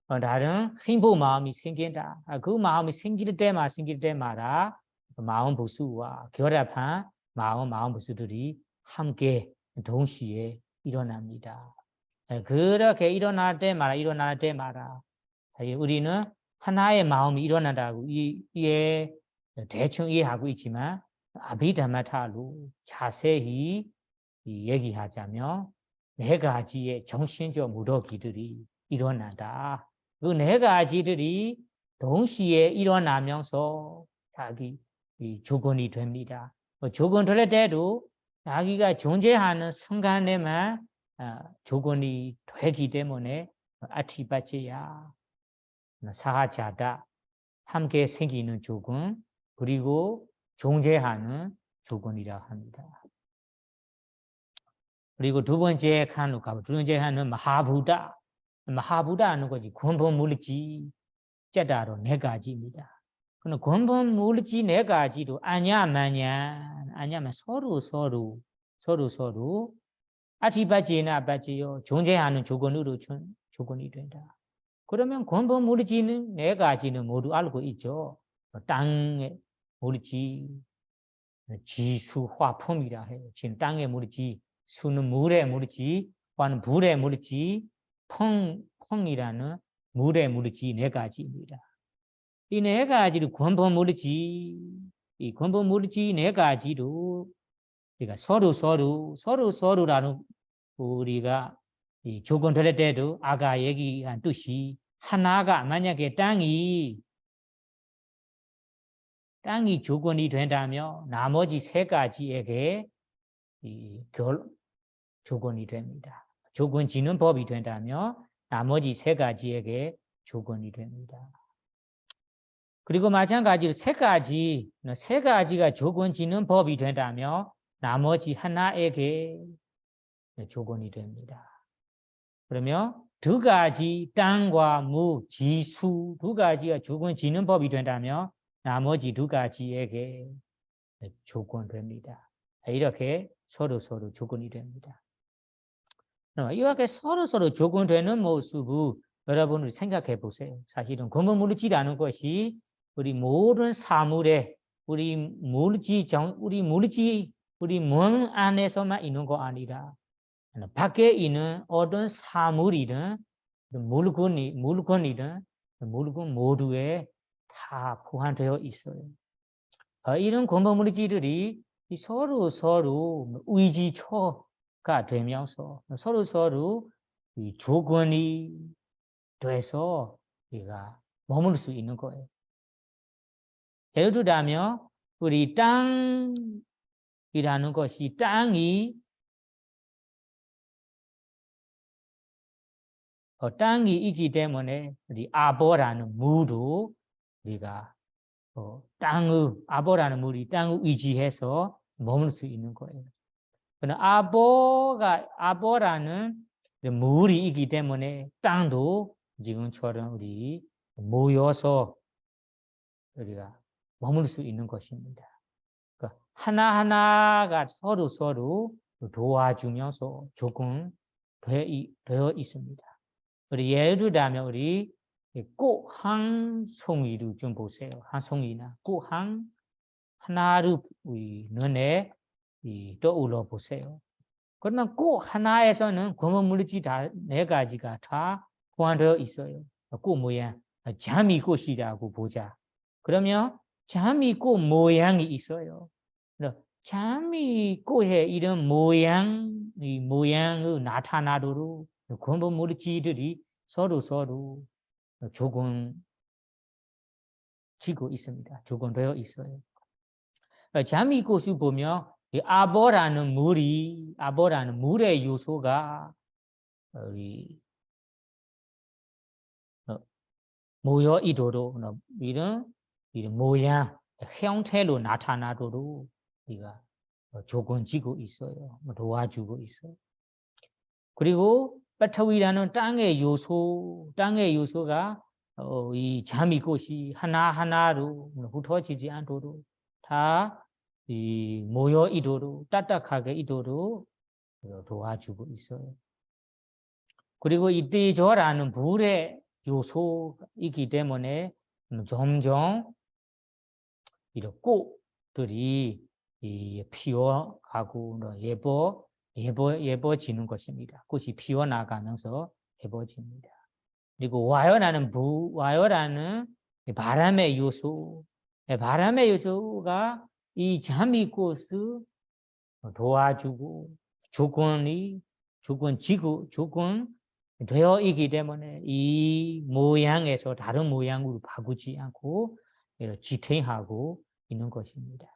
다른 행복 마음이 생긴다. 그 마음이 생길 때마다 마음 부수와 결합한 마음 부수들이 함께 동시에 일어납니다. 그렇게 일어날 때마다 우리는 하나의 마음이 일어난다고 이에 대충 이해하고 있지만 아비담마타로 자세히 얘기하자면 네 가지의 정신적 무더기들이 일어난다. 그 네 가지들이 동시에 일어나면서 자기 조건이 됩니다. 조건 될 때도 자기가 존재하는 순간에만 조건이 되기 때문에 아티바제야 사하자다 함께 생기는 조건 그리고 존재하는 조건이라고 합니다. 그리고 두 번째 칸으로 가보. 두 번째 칸은 마하부다. 마하부다는 것이 근본 물질 째다로 네 가지입니다. 그럼 근본 물질 네 가지도 아냐마냐 서로 아티바지나 아바지요 존재하는 조건으로 조건이 된다. 그러면 근본 물질은 네 가지는 모두 알고 있죠. 땅의 물질, 지수, 화품이라 해요. 지금 땅의 물질, 수는 물의 물질, 화는 불의 물질, 펑이라는 물의 물질 네 가지입니다. 이 네 가지로 근본 물질, 이 근본 물질 네 가지로 우리가 서로라는 우리가 이 조건 될 때도 아까 얘기한 뜻이 하나가 만약에 땅이 조건이 된다면 나머지 세 가지에게 조건이 됩니다. 조건 지는 법이 된다면 나머지 세 가지에게 조건이 됩니다. 그리고 마찬가지로 세 가지가 조건 지는 법이 된다면 나머지 하나에게 조건이 됩니다. 그러면 두 가지 땅과 무, 지수 두 가지가 조건 지는 법이 된다면 나머지 두 가지에게 조건됩니다. 이렇게 서로 조건이 됩니다. 이렇게 서로 조건되는 모습을 여러분이 생각해 보세요. 사실은 근본 물질이라는 것이 우리 모든 사물에 우리 몸 안에서만 있는 거 아니라 밖에 있는 어떤 사물이든 물건 모두에 다 포함되어 있어요. 이런 근본 물질들이 서로 의지처가 되면서 서로 조건이 돼서 우리가 머물 수 있는 거예요. 예를 들자면 우리 땅이라는 것이 땅이 있기 때문에 우리 아보라는 물도 우리가 아보라는 물이 땅을 의지해서 머물 수 있는 거예요. 그러나 아보라는 물이 있기 때문에 땅도 지금처럼 우리 모여서 우리가 머물 수 있는 것입니다. 그러니까 하나하나가 서로 도와주면서 조금 되어 있습니다. 우리 예를 들자면 우리 꽃 한 송이를 좀 보세요. 한 송이나 꽃 하나를 눈에 떠올려 보세요. 그러면 꽃 하나에서는 근본 물질 네 가지가 다 포함되어 있어요. 꽃 모양, 자미꽃이라고 보자. 그러면 자미꽃 모양이 있어요. 자미꽃의 이런 모양을 나타나도록 근본 물질들이 서로 조건 지고 있습니다. 조건되어 있어요. 자미꽃을 보면 이 아보라는 물의 요소가 모여 있도록 이런 모양 형태로 나타나도록 우리가 조건지고 있어요. 도와주고 있어요. 그리고 빠타위라는 땅의 요소가 이 자미꽃이 하나하나로 흩어지지 않도록 다 모여 있도록 딱딱하게 있도록 도와주고 있어요. 그리고 이 떼저라는 불의 요소이기 때문에 점점 이런 꽃들이 피어가고 예뻐지는 것입니다. 꽃이 피어나가면서 예뻐집니다. 그리고 와요라는 와요라는 바람의 요소, 바람의 요소가 이 잠이꽃을 도와주고 조건 되어 있기 때문에 이 모양에서 다른 모양으로 바꾸지 않고 지탱하고 있는 것입니다.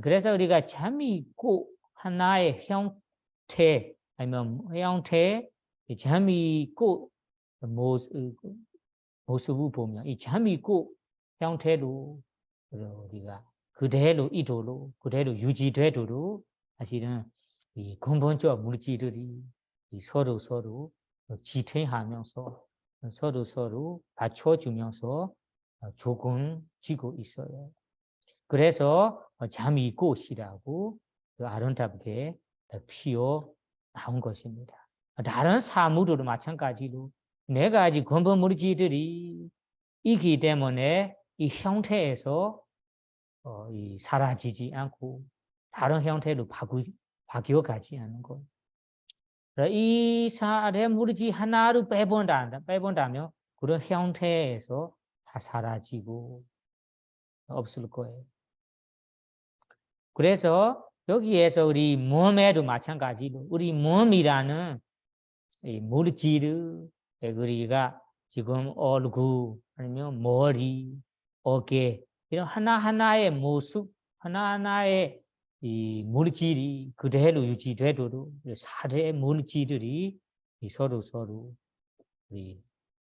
그래서 우리가 잠이꽃 하나의 형태 아니면 형태 잠이꽃 모습을 보면 이 잠이꽃 형태로 우리가 그대로 이도록 그대로 유지되도록 사실은 이 근본적 물질들이 서로 지탱하면서 서로 받쳐주면서 조금지고 있어요. 그래서 잠이꽃이라고 아름답게 피어 나온 것입니다. 다른 사물도 마찬가지로 네 가지 근본 물질들이 있기 때문에 이 형태에서 사라지지 않고 다른 형태로 바뀌어가지 않는 것. 이 사례 물질 하나를 빼본다면 그런 형태에서 다 사라지고 없을 거예요. 그래서 여기에서 우리 몸에도 마찬가지로 우리 몸이라는 이 물질을 우리가 지금 얼굴 아니면 머리, 어깨 이런 하나하나의 모습, 하나하나의 이 물질이 그대로 유지되도록 사대 물질들이 서로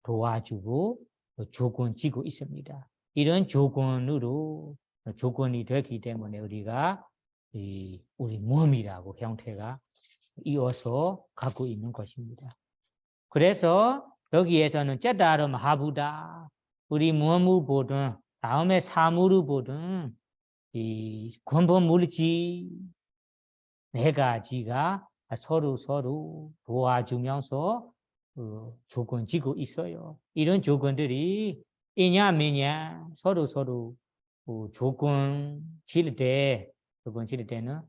도와주고 조건지고 있습니다. 이런 조건이 되기 때문에 우리가 우리 몸이라고 형태가 이어서 갖고 있는 것입니다. 그래서 여기에서는 째따르 마하부다 우리 몸을 보든 다음에 사물을 보든 이 근본 물질 네 가지가 서로 도와주면서 조건지고 있어요. 이런 조건들이 이냐미냐 서로 조건 질 때는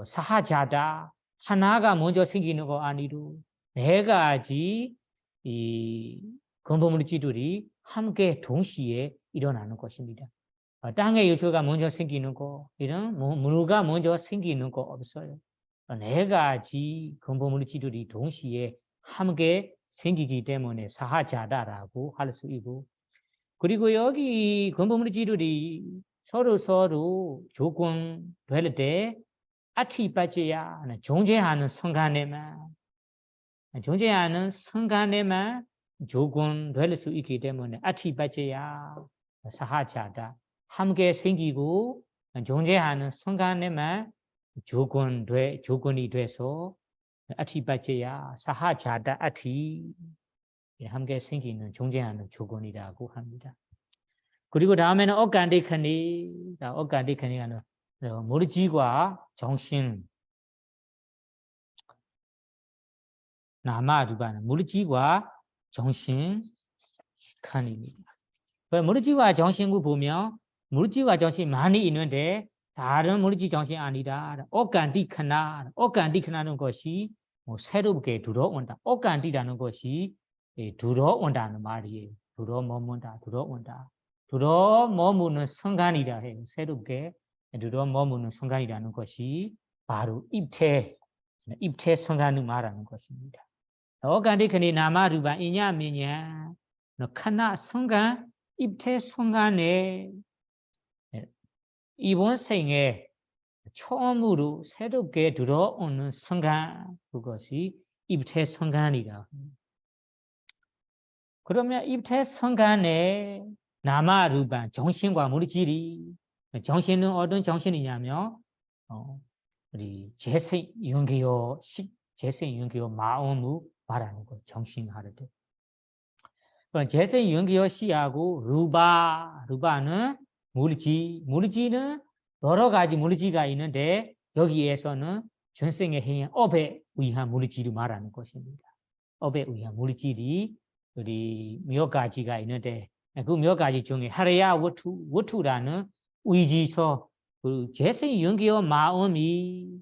사하자다 하나가 먼저 생기는 거 아니로 네 가지 이 근본 물질들이 함께 동시에 일어나는 것입니다. 땅의 요소가 먼저 생기는 거 이런 물가 먼저 생기는 거 없어요. 네 가지 근본 물질들이 동시에 함께 생기기 때문에 사하자다라고 할 수 있고 그리고 여기 근본 물질들이 서로 조건 될 때 아티빠지야 존재하는 순간에만 조건 될 수 있기 때문에 아티빠지야 사하자다 함께 생기고 존재하는 순간에만 조건이 돼서 아티빠지야 사하자다 아티 함께 생기는 존재하는 조건이라고 합니다. 그리고 다음에는 억간디카니가 물질과 정신 나마루바는 물질과 정신 칸입니다. 물질과 정신을 보면 물질과 정신이 많이 있는데 다른 물질 정신이 아니다. 억간디카나는 것이 새롭게 들어온다. 억간디라는 것이 들어온다는 말이에요. 들어머무는 순간이라 해요. 새롭게 들어머무는 순간이라는 것이 바로 입퇴 순간을 말하는 것입니다. 억간디카니 나마루바 이냐미냐 카나 순간 입퇴 순간에 이번 생에 처음으로 새롭게 들어오는 순간 그것이 입퇴 순간이다. 그러면 입퇴 순간에 나마루바 정신과 물질이 정신은 어떤 정신이냐면 우리 재생윤기요 마음을 말하는 거예요. 정신하를 때. 그럼 재생윤기요 시하고 루바는 물질은 여러 가지 물질가 있는데 여기에서는 전생의 행위 업에 의한 물질을 말하는 것입니다. 업에 의한 물질이 우리 몇 가지가 있는데 그 몇 가지 중에 하레야 워투라는 의지서 그 재생윤기요 마음이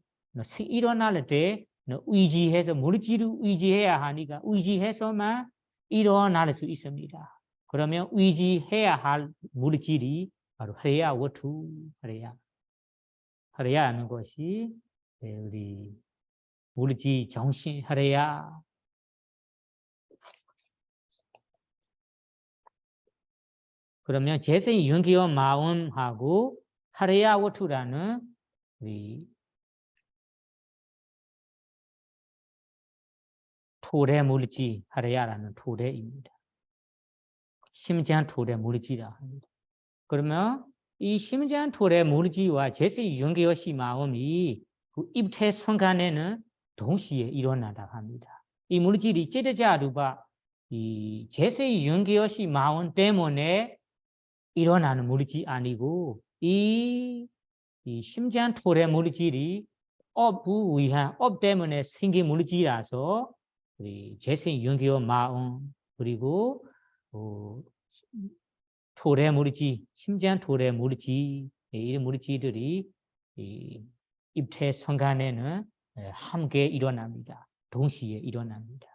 일어날 때 의지해서 물질을 의지해야 하니까 의지해서만 일어날 수 있습니다. 그러면 의지해야 할 물질이 바로 하래야 원투, 하래야 하는 것이 우리 물질 정신 하래야. 그러면 재생 윤기와 마음하고 하래야 원투라는 우리 토래 물질 하래야라는 토래입니다. 심장 토래 물질이라 합니다. 그러면 이 심장 토래 물질과 재생 윤기와 마음이 그 입체 순간에는 동시에 일어나다 합니다. 이 물질이 찌르자루바 이 재생 윤기와 마음 때문에 일어나는 물질이 아니고 이 심장 토래 물질이 업부 위한 업 때문에 생긴 물질이라서 우리 재생 윤기와 마음 그리고 토래 물질, 심장 토래 물질 이런 물질들이 입체 순간에는 함께 일어납니다. 동시에 일어납니다.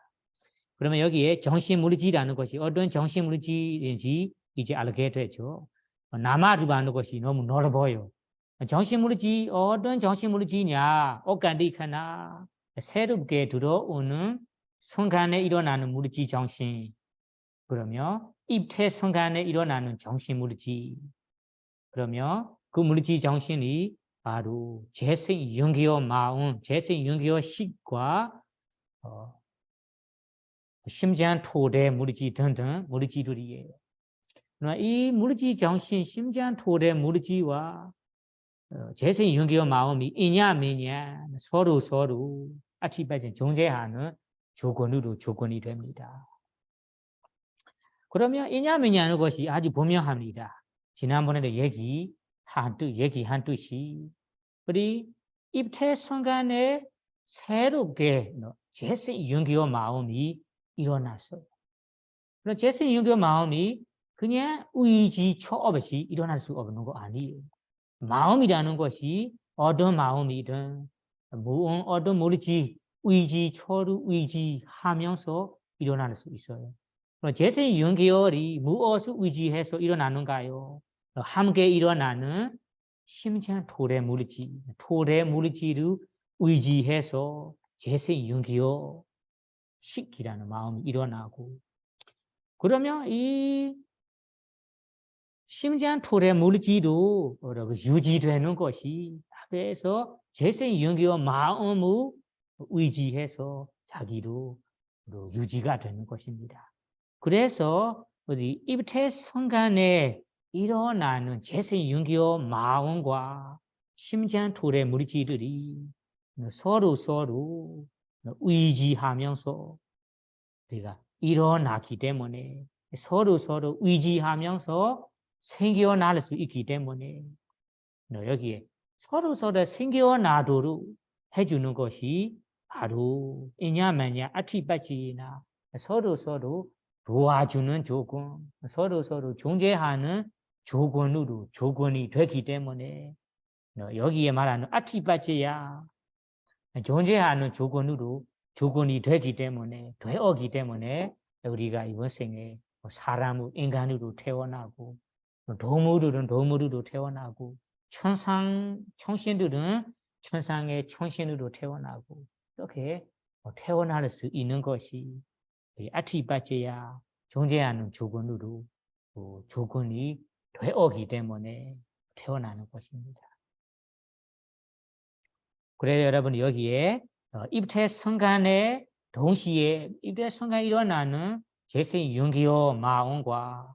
그러면 여기에 정신 물질이라는 것이 어떤 정신 물질인지 이제 알게 되죠. 나마루바는 것이 너무 넓어요. 정신 물질 어떤 정신 물질이냐? 오간디카나 새롭게 들어오는 순간에 일어나는 물질 정신. 그러면 입체 순간에 일어나는 정신 물질. 그러면 그 물질 정신이 바로 재생 윤기와 마음, 재생 윤기와 식과 심장 토대 물질 등등 물질들이에요. 그러나 이 물질 정신, 심장 토대 물질과 재생 윤기와 마음이 이냐미냐 서로 아치바진 존재하는 조건이 됩니다. 그러면 이냐미냐는 것이 아주 분명합니다. 지난번에도 얘기한 뜻이 우리 입체 순간에 새롭게 재생 윤기와 마음이 일어났어요. 그럼 재생 윤기와 마음이 그냥 의지 초없이 일어날 수 없는 거 아니에요. 마음이라는 것이 어떤 마음이든 어떤 모르지 의지 초를 의지하면서 일어날 수 있어요. 재생 윤기열이 무엇을 의지해서 일어나는가요? 함께 일어나는 심장 토래 물질을 의지해서 재생 윤기열 식이라는 마음이 일어나고 그러면 이 심장 토래 물질도 유지되는 것이 그래서 재생 윤기와 마음을 의지해서 자기도 유지가 되는 것입니다. 그래서 우리 입체 순간에 일어나는 재생 윤기와 마음과 심장 토래 물질들이 서로 의지하면서 우리가 일어나기 때문에 서로 의지하면서 생겨날 수 있기 때문에 여기에 서로 생겨나도록 해주는 것이 바로 이냐마냐 아티바치나 서로 도와주는 조건, 서로 존재하는 조건이 되기 때문에 여기에 말하는 아티바치야 존재하는 조건이 되기 때문에 되었기 때문에 우리가 이번 생에 사람을 인간으로 태어나고 동물들은 동물으로 태어나고 천신들은 천상의 천신으로 태어나고 이렇게 태어날 수 있는 것이 아티바제야 존재하는 조건이 되었기 때문에 태어나는 것입니다. 그래서 여러분 여기에 입체 순간에 동시에 입체 순간에 일어나는 재생 윤기와 마음과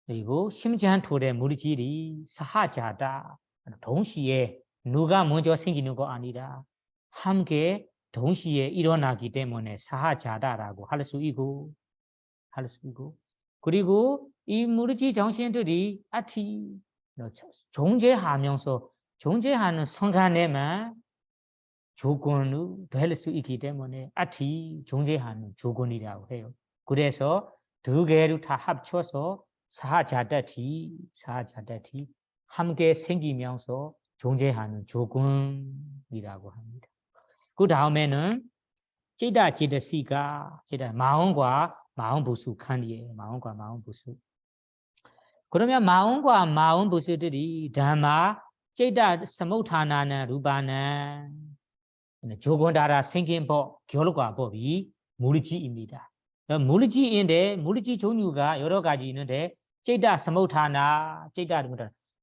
그리고 심장 토래 물질이 사하자다. 동시에 누가 먼저 생기는 거 아니라 함께 동시에 일어나기 때문에 사하자다라고 할 수 있고 그리고 이 물질 정신들이 존재하는 순간에만 조건을 될 수 있기 때문에 존재하는 조건이라고 해요. 그래서 두 개를 다 합쳐서 사자다티 함께 생기면서 존재하는 조건이라고 합니다. 그 다음에는 찌다 찌다시가 찌다 마음과 마음 부수 칸이에요. 마음과 마음 부수. 그러면 마음과 마음 부수들이 담마 찌다 사무타나는 루바는 조건다라 생긴 법 결과 법이 무리지입니다. 무리지인데 무리지 종류가 여러 가지 있는데 찌다 사무타나 찌다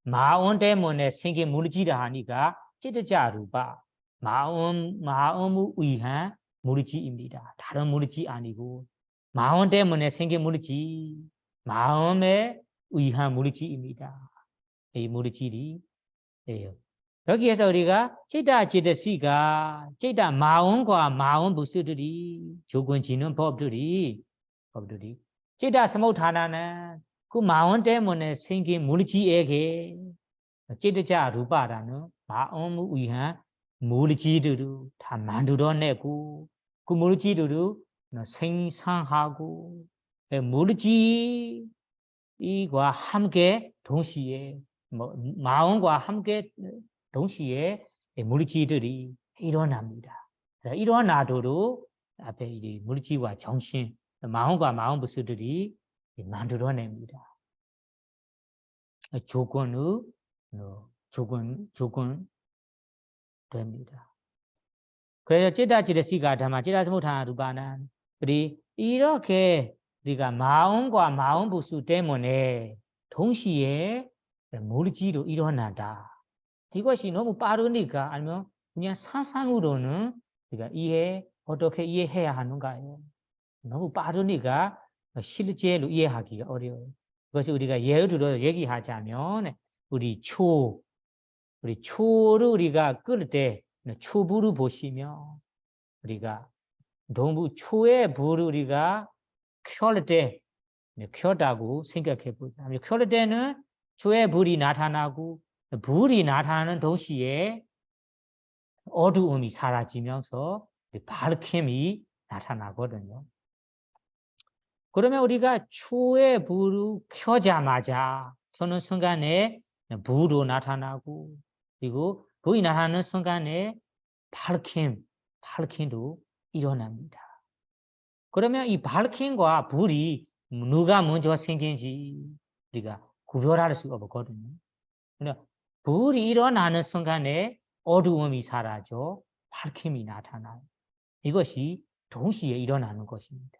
마음 때문에 생긴 무리지다 하니까 찌다자 루바 마음을 위한 무리지입니다. 다른 무리지 아니고 마음 때문에 생긴 무리지 마음에 의한 무리지입니다. 이 무리지리 여기에서 우리가 찌다 찌다시가 찌다 마음과 마음 부수들이 조건지는 법들이 찌다 사무타나는 그 마음 때문에 생긴 무리지에게 찌다자 루바라는 마음을 위한 무리지들을 다 만들어내고 그 무리지들을 생산하고 무리지와 함께 동시에 마음과 함께 동시에 무리지들이 일어납니다. 일어나도록 앞에 이 무리지와 정신, 마음과 마음 부수들이 만들어냅니다. 조건의 조건 됩니다. 그래서 찌다지르시가 담아 찌다스무타 루바는 우리 이렇게 우리가 마음과 마음 부수 때문에 동시에 무리지로 일어난다. 이것이 너무 빠르니까 아니면 그냥 상상으로는 우리가 어떻게 이해해야 하는가요? 너무 빠르니까 실제로 이해하기가 어려워요. 그것이 우리가 예를 들어 얘기하자면 우리 초를 우리가 끓을 때 초불을 보시면 우리가 너무 초의 불을 우리가 켤 때 켰다고 생각해 보자. 켤 때는 초의 불이 나타나고 불이 나타나는 동시에 어두움이 사라지면서 밝힘이 나타나거든요. 그러면 우리가 초의 불을 켜자마자 켜는 순간에 불도 나타나고 그리고 불이 나타나는 순간에 밝힘도 일어납니다. 그러면 이 밝힘과 불이 누가 먼저 생긴지 우리가 구별할 수가 없거든요. 불이 일어나는 순간에 어두움이 사라져 밝힘이 나타나요. 이것이 동시에 일어나는 것입니다.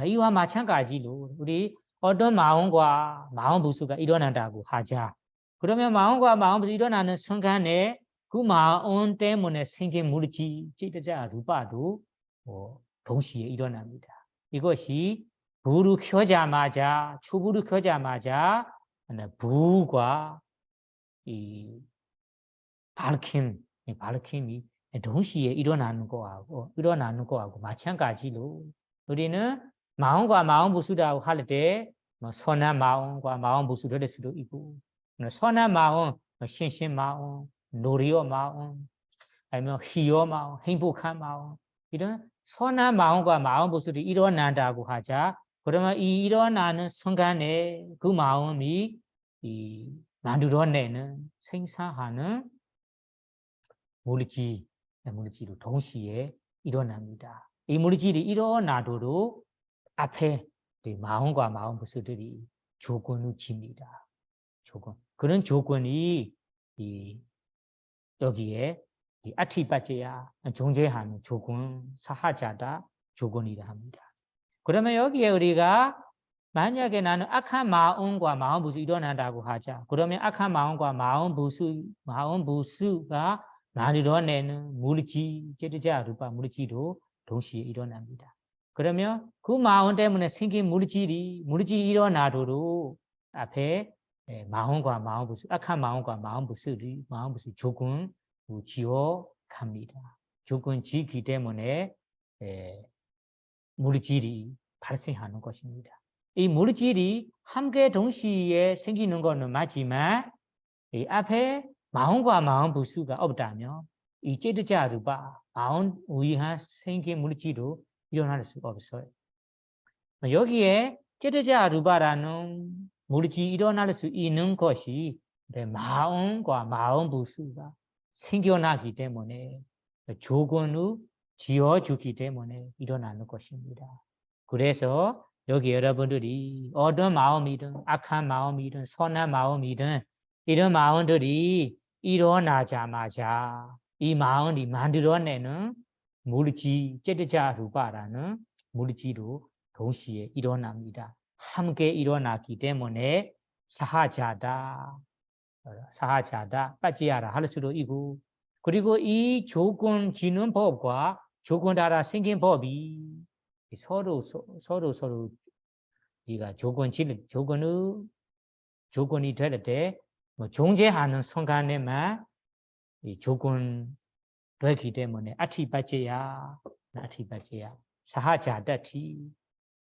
이와 마찬가지로 우리 어떤 마음과 마음 부수가 일어난다고 하자. 그러면 마음과 마음 부수 일어나는 순간에 그 마음 때문에 생긴 무리지 찌르자 루바도 동시에 일어납니다. 이것이 불을 켜자마자 추불을 켜자마자 불과 이 밝힘이 동시에 일어나는 거하고 마찬가지로 우리는 마음과 마음 부수라고 할 때 선한 마음과 마음 부수를 할 수도 있고 선한 마음, 신신 마음, 노리어 마음, 아니면 희어 마음, 행복한 마음 이런 선한 마음과 마음 부수들이 일어난다고 하자. 그러면 이 일어나는 순간에 그 마음이 만들어내는 생산하는 무리지로 동시에 일어납니다. 이 무리지들이 일어나도록 앞에 마음과 마음 부수들이 조건을 집니다. 그런 조건이 여기에 아티바제야 존재하는 조건 사하자다 조건이라 합니다. 그러면 여기에 우리가 만약에 나는 악한 마음과 마음 부수 일어난다고 하자. 그러면 악한 마음과 마음 부수가 만들어내는 무리지, 제르자 루바 무리지도 동시에 일어납니다. 그러면 그 마음 때문에 생긴 무리지 일어나도록 앞에 마음과 마음 부수, 악한 마음과 마음 부수 조건 지어 갑니다. 조건 지기 때문에 무리질이 발생하는 것입니다. 이 무리질이 함께 동시에 생기는 것은 맞지만 이 앞에 마음과 마음 부수가 없다면 이 찌르자 루바 마음 위한 생긴 무리질도 일어날 수가 없어요. 여기에 찌르자 루바라는 무리질이 일어날 수 있는 것이 마음과 마음 부수가 생겨나기 때문에 조건의 지어주기 때문에 일어나는 것입니다. 그래서 여기 여러분들이 어떤 마음이든 악한 마음이든 선한 마음이든 이런 마음들이 일어나자마자 이 마음이 만들어내는 물질, 째르자 루바라는 물질로 동시에 일어납니다. 함께 일어나기 때문에 사하자다, 빠지야라 할 수도 있고, 그리고 이 조건 지는 법과 조건 따라 생긴 법이 서로 이가 조건이 될 때 뭐 존재하는 순간에만 이 조건 되기 때문에 아티바제야 사하자다티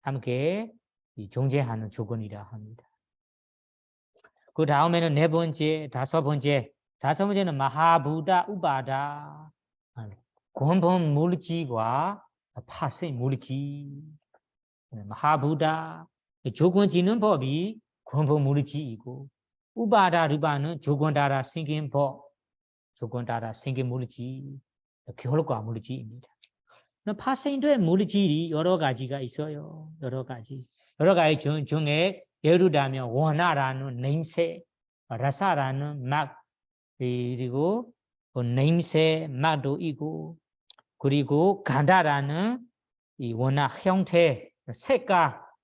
함께 이 존재하는 조건이라 합니다. 그 다음에는 네 번째, 다섯 번째는 마하부다 우바다 근본 물질과 파생 물질. 마하부다 조건 지는 법이 근본 물질이고 우바다 루바는 조건 따라 생긴 법, 조건 따라 생긴 물질, 결과 물질입니다. 파생된 물질이 여러 가지가 있어요. 여러 가지 중에 예를 들면 원하라는 냄새, 라사라는 맛, 그리고 냄새 맛도 있고, 그리고 간다라는 이 원하 형태,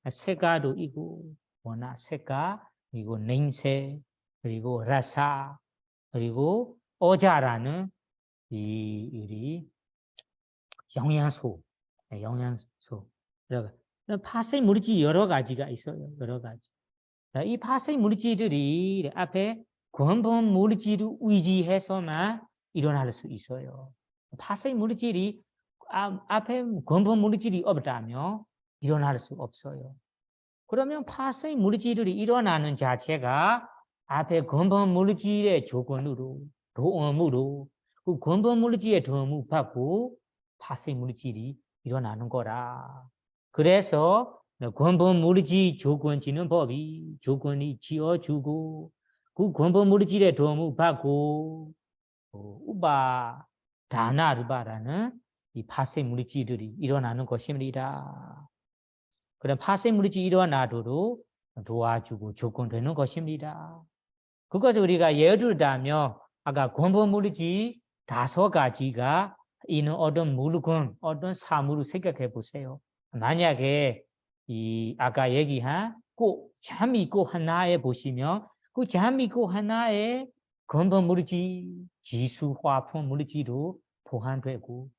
색깔도 있고, 원하 색깔, 그리고 냄새, 그리고 라사, 그리고 오자라는 이 영양소. 파생 물질 여러 가지가 있어요. 여러 가지. 이 파생 물질들이 앞에 근본 물질을 의지해서만 일어날 수 있어요. 파생 물질이 앞에 근본 물질이 없다면 일어날 수 없어요. 그러면 파생 물질들이 일어나는 자체가 앞에 근본 물질의 조건으로, 도움으로, 그 근본 물질의 도움을 받고 파생 물질이 일어나는 거라. 그래서 근본 물질 조건 지는 법이 조건이 지어주고 그 근본 물질의 도움을 받고 우바 다나르바라는 이 파생 물질들이 일어나는 것입니다. 그런 파생 물질이 일어나도록 도와주고 조건되는 것입니다. 그것을 우리가 예를 들면 아까 근본 물질 5가지가 있는 어떤 물건, 어떤 사물을 생각해 보세요. 만약에 이 아까 얘기한 꽃, 장미꽃 하나에 보시면 그 장미꽃 하나에 근본 물질, 지수, 화품 물질로 포함되고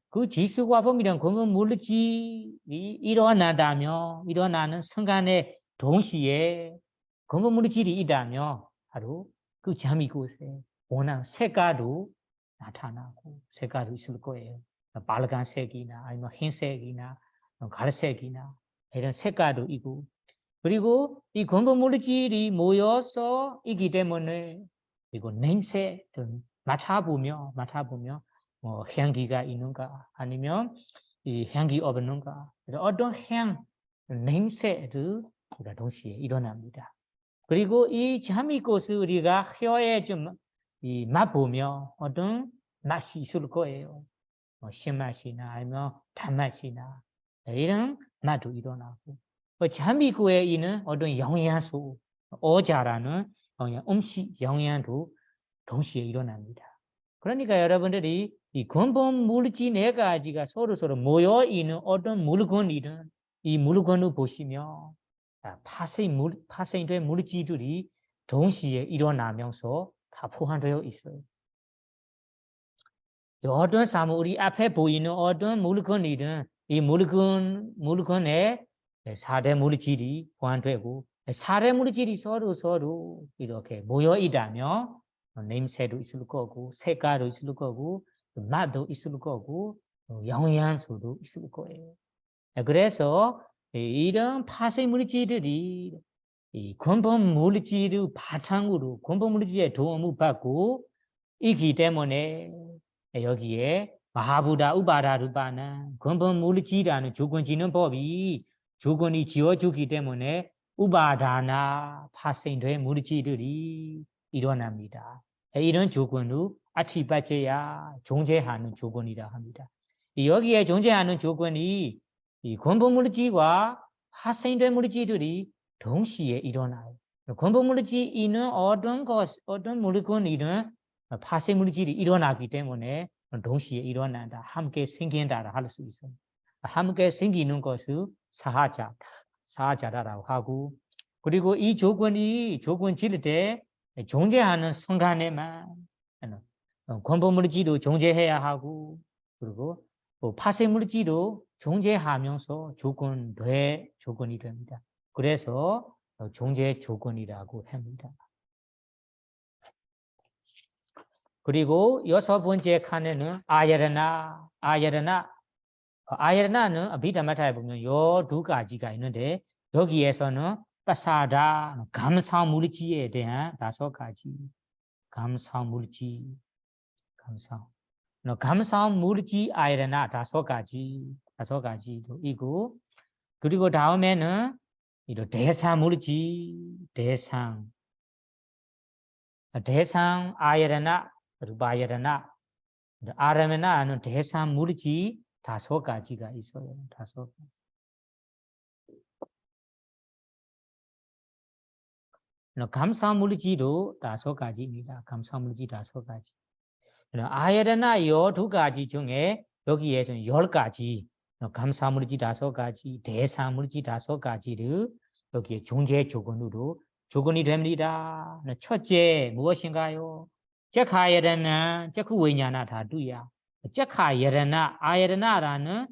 그 지수, 화품이란 근본 물질이 일어나는 순간에 동시에 근본 물질이 있다면 바로 그 장미꽃에 원하는 색깔도 나타나고 색깔도 있을 거예요. 빨간색이나 아니면 흰색이나 갈색이나 이런 색깔도 있고 그리고 이 근본 물질이 모여서 있기 때문에 그리고 냄새 맡아보면 뭐 향기가 있는가 아니면 이 향기 없는가 어떤 냄새도 동시에 일어납니다. 그리고 이 장미꽃을 우리가 혀에 좀 이 맛보며 어떤 맛이 있을 거예요. 신맛이나 아니면 단맛이나 이런 맛도 일어나고 장미꽃에 있는 어떤 영양소, 오자라는 음식 영양도 동시에 일어납니다. 그러니까 여러분들이 이 근본 물질 4가지가 서로 모여 있는 어떤 물건이든 이 물건을 보시면 파생된 물질들이 동시에 일어나면서 다 포함되어 있어요. 어떤 사물 우리 앞에 보이는 어떤 물건이든 이 물건에 4대 물질이 포함되고 4대 물질이 서로 이렇게 모여 있다면 냄새도 있을 거고 색깔도 있을 거고 맛도 있을 거고 영양소도 있을 거예요. 그래서 이런 파생 물질들이 이 근본 물질을 바탕으로 근본 물질의 도움을 받고 있기 때문에 여기에 마하부다 우바다 루바는 근본 물질이라는 조건 지는 법이 조건이 지어주기 때문에 우바다나 파생된 물질들이 일어납니다. 이런 조건을 아티바제야 존재하는 조건이라 합니다. 여기에 존재하는 조건이 이 권보물질과 파생된 물질들이 동시에 일어나요. 권보물질이는 어떤 물건이든 파생 물질이 일어나기 때문에 동시에 일어난다. 함께 생긴다라 할 수 있습니다. 함께 생기는 것을 사하자라고 하고, 그리고 이 조건질 때 존재하는 순간에만 권보물질도 존재해야 하고, 그리고 파생물질도 존재하면서 조건이 됩니다. 그래서 존재 조건이라고 합니다. 그리고 6번째 칸에는 아야르나는 어비담마타에 보면 요 두 가지가 있는데, 여기에서는 빠사다, 감상 물질에 대한 5가지. 감상 물질. 감상 물질 아야르나 5가지도 있고, 그리고 다음에는 이런 대상 물질, 대상 아야르나, 루바야르나, 아라메나는 대상 물질 5가지가 있어요. 5가지. 감상 물질도 5가지입니다. 감상 물질 5가지. 아야르나 요 2가지 중에 여기에서 10가지, 감상 물질 5가지, 대상 물질 5가지를 여기에 존재 조건이 됩니다. 첫째 무엇인가요? 짝하야르나, 짝후 위냐나 다두야. 아야르나라는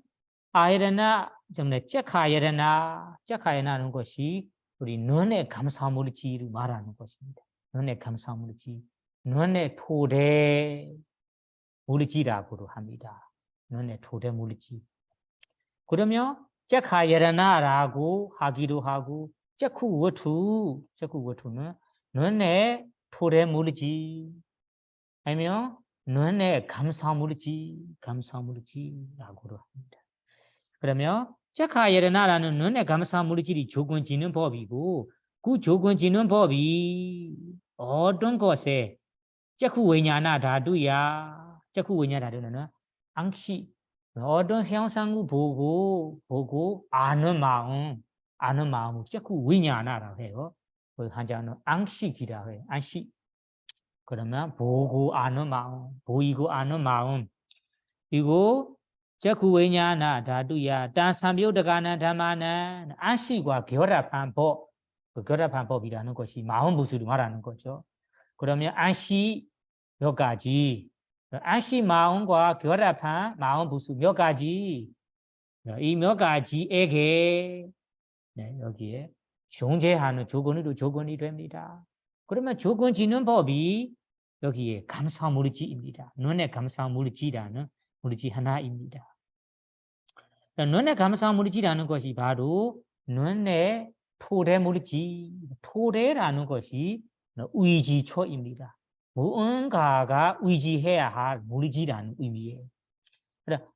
짝하야르나는 것이 우리 눈의 감상 물질을 말하는 것입니다. 눈의 감상 물질, 눈의 토대 물질이라고 합니다. 눈의 토대 물질. 그러면 짝하야르나라고 하기도 하고, 짝후워투는 눈의 토대 물질, 아니면 눈의 감상 물질이라고 합니다. 그러면 짝하야르나라는 눈의 감상 물질이 조건지는 법이고, 그 조건지는 법이 어떤 것에 짝후 위냐나 다두야. 짝후 위냐나 다두는 앙시, 어떤 형상을 보고 아는 마음을 짝후 위냐나라고 해요. 그 한자는 앙시기라고 해요. 앙시. 그러면 보이고 아는 마음. 그리고 짝후 위냐나 다두야. 단삼요드가나 담마는 앙시과 결합한 법. 그 결합한 법이라는 것이 마음 부수를 말하는 거죠. 그러면 안시 몇 가지, 안시 마음과 결합한 마음 부수 몇 가지, 이 몇 가지에게 여기에 존재하는 조건이 됩니다. 그러면 조건 짓는 법이 여기에 감상 물질입니다. 눈의 감상 물질이라는 물질 하나입니다. 눈의 감상 물질이라는 것이 바로 눈의 토대 물질, 토대라는 것이 의지초입니다. 무언가가 의지해야 할 물질이라는 의미예요.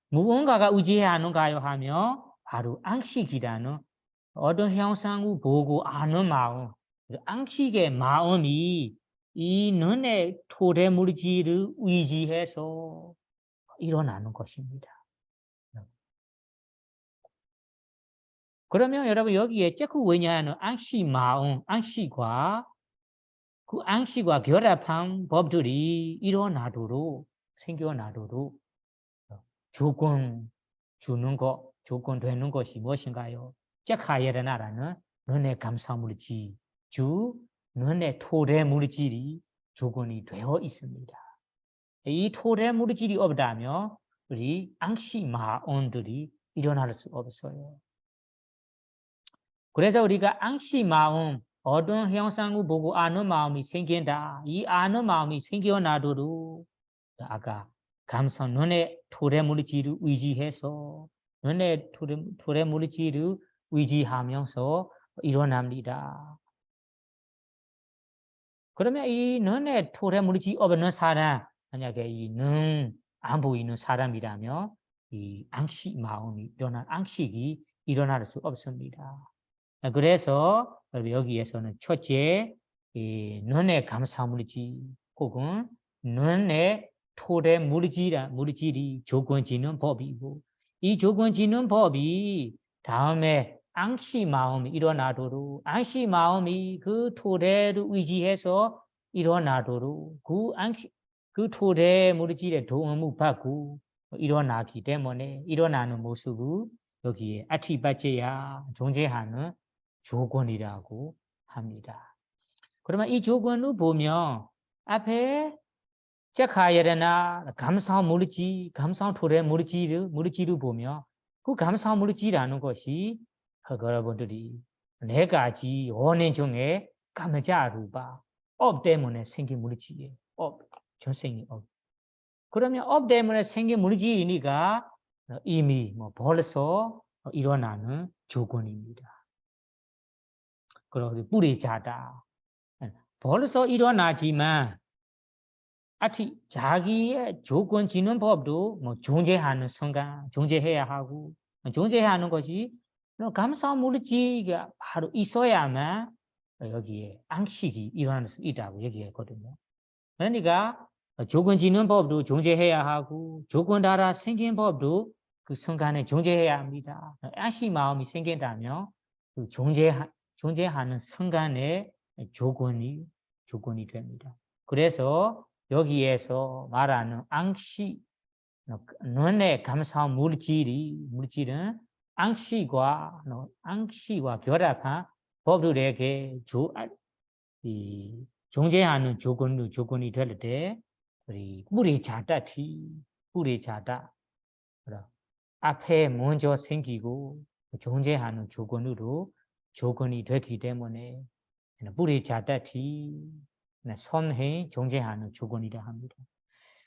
무언가가 의지해야 하는가요 하면 바로 앙식이라는 어떤 형상을 보고 아는 마음, 앙식의 마음이 이 눈의 토대 물질을 의지해서 일어나는 것입니다. 그러면 여러분 여기에 짝후 왜냐하는 앙식 마음, 앙식과 결합한 법들이 생겨나도록 조건 되는 것이 무엇인가요? 짝하야르나라는 눈의 감상 물질, 눈의 토대 물질이 조건이 되어 있습니다. 이 토대 물질이 없다면 우리 앙식 마음들이 일어날 수 없어요. 그래서 우리가 앙식 마음, 어떤 형상을 보고 아는 마음이 생긴다. 이 아는 마음이 생겨나도록 아까 감성, 눈의 토대 물질을 의지해서 눈의 토대 물질을 의지하면서 일어납니다. 그러면 이 눈의 토대 물질이 없는 사람, 만약에 이 눈 안 보이는 사람이라면 이 앙식 마음이 앙식이 일어날 수 없습니다. 그래서 여기에서는 첫째, 이 눈의 감상 물질 혹은 눈의 토대 무리지리 조건지는 법이고 이 조건지는 법이 다음에 앙시 마음이 일어나도록 앙시 마음이 그 토대를 의지해서 일어나도록 그 토대 무리지의 도움을 받고 일어나기 때문에 일어나는 모습을 여기에 아티바제야 존재하는 조건이라고 합니다. 그러면 이 조건을 보면 앞에 짝하여나 감사 무르지, 감사 토래 무르지를 보면 그 감사 무르지라는 것이 여러분들이 네 가지 원인 중에 감자루바 업 때문에 생긴 무르지예요. 전생이 업. 그러면 업 때문에 생긴 무르지이니까 이미 벌써 일어나는 조건입니다. 그리고 뿌리 자다. 벌써 일어나지만 자기의 조건 지는 법도 존재하는 순간 존재해야 하고 존재해야 하는 것이 감사 무르지가 바로 있어야만 여기에 앙식이 일어날 수 있다고 얘기했거든요. 그러니까 조건 지는 법도 존재해야 하고 조건 따라 생긴 법도 그 순간에 존재해야 합니다. 앙식 마음이 생긴다면 그 존재하는 순간에 조건이 됩니다. 그래서 여기에서 말하는 앙시, 눈의 감사한 물질은 앙시와 결합한 법들에게 존재하는 조건이 될 때, 우리 뿌리 자다. 앞에 먼저 생기고 존재하는 조건이 되기 때문에 뿌리 자다티 선해 존재하는 조건이라 합니다.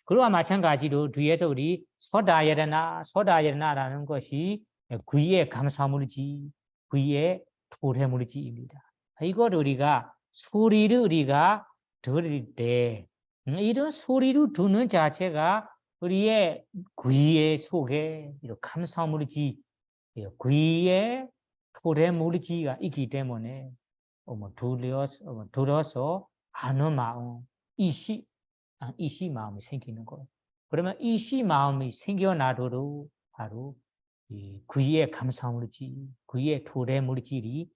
그와 마찬가지로 뒤에서 우리 소다예르나라는 것이 귀의 감사물지, 귀의 토래물지입니다. 이걸 우리가 소리를 우리가 들을 때 이런 소리를 듣는 자체가 우리의 귀의 속에 이런 감사물지, 귀의 토래물지가 있기 때문에 들어서 아는 마음, 이시 마음이 생기는 거예요. 그러면 이시 마음이 생겨나도록 바로 이 귀의 감사물질, 귀의 토래물질이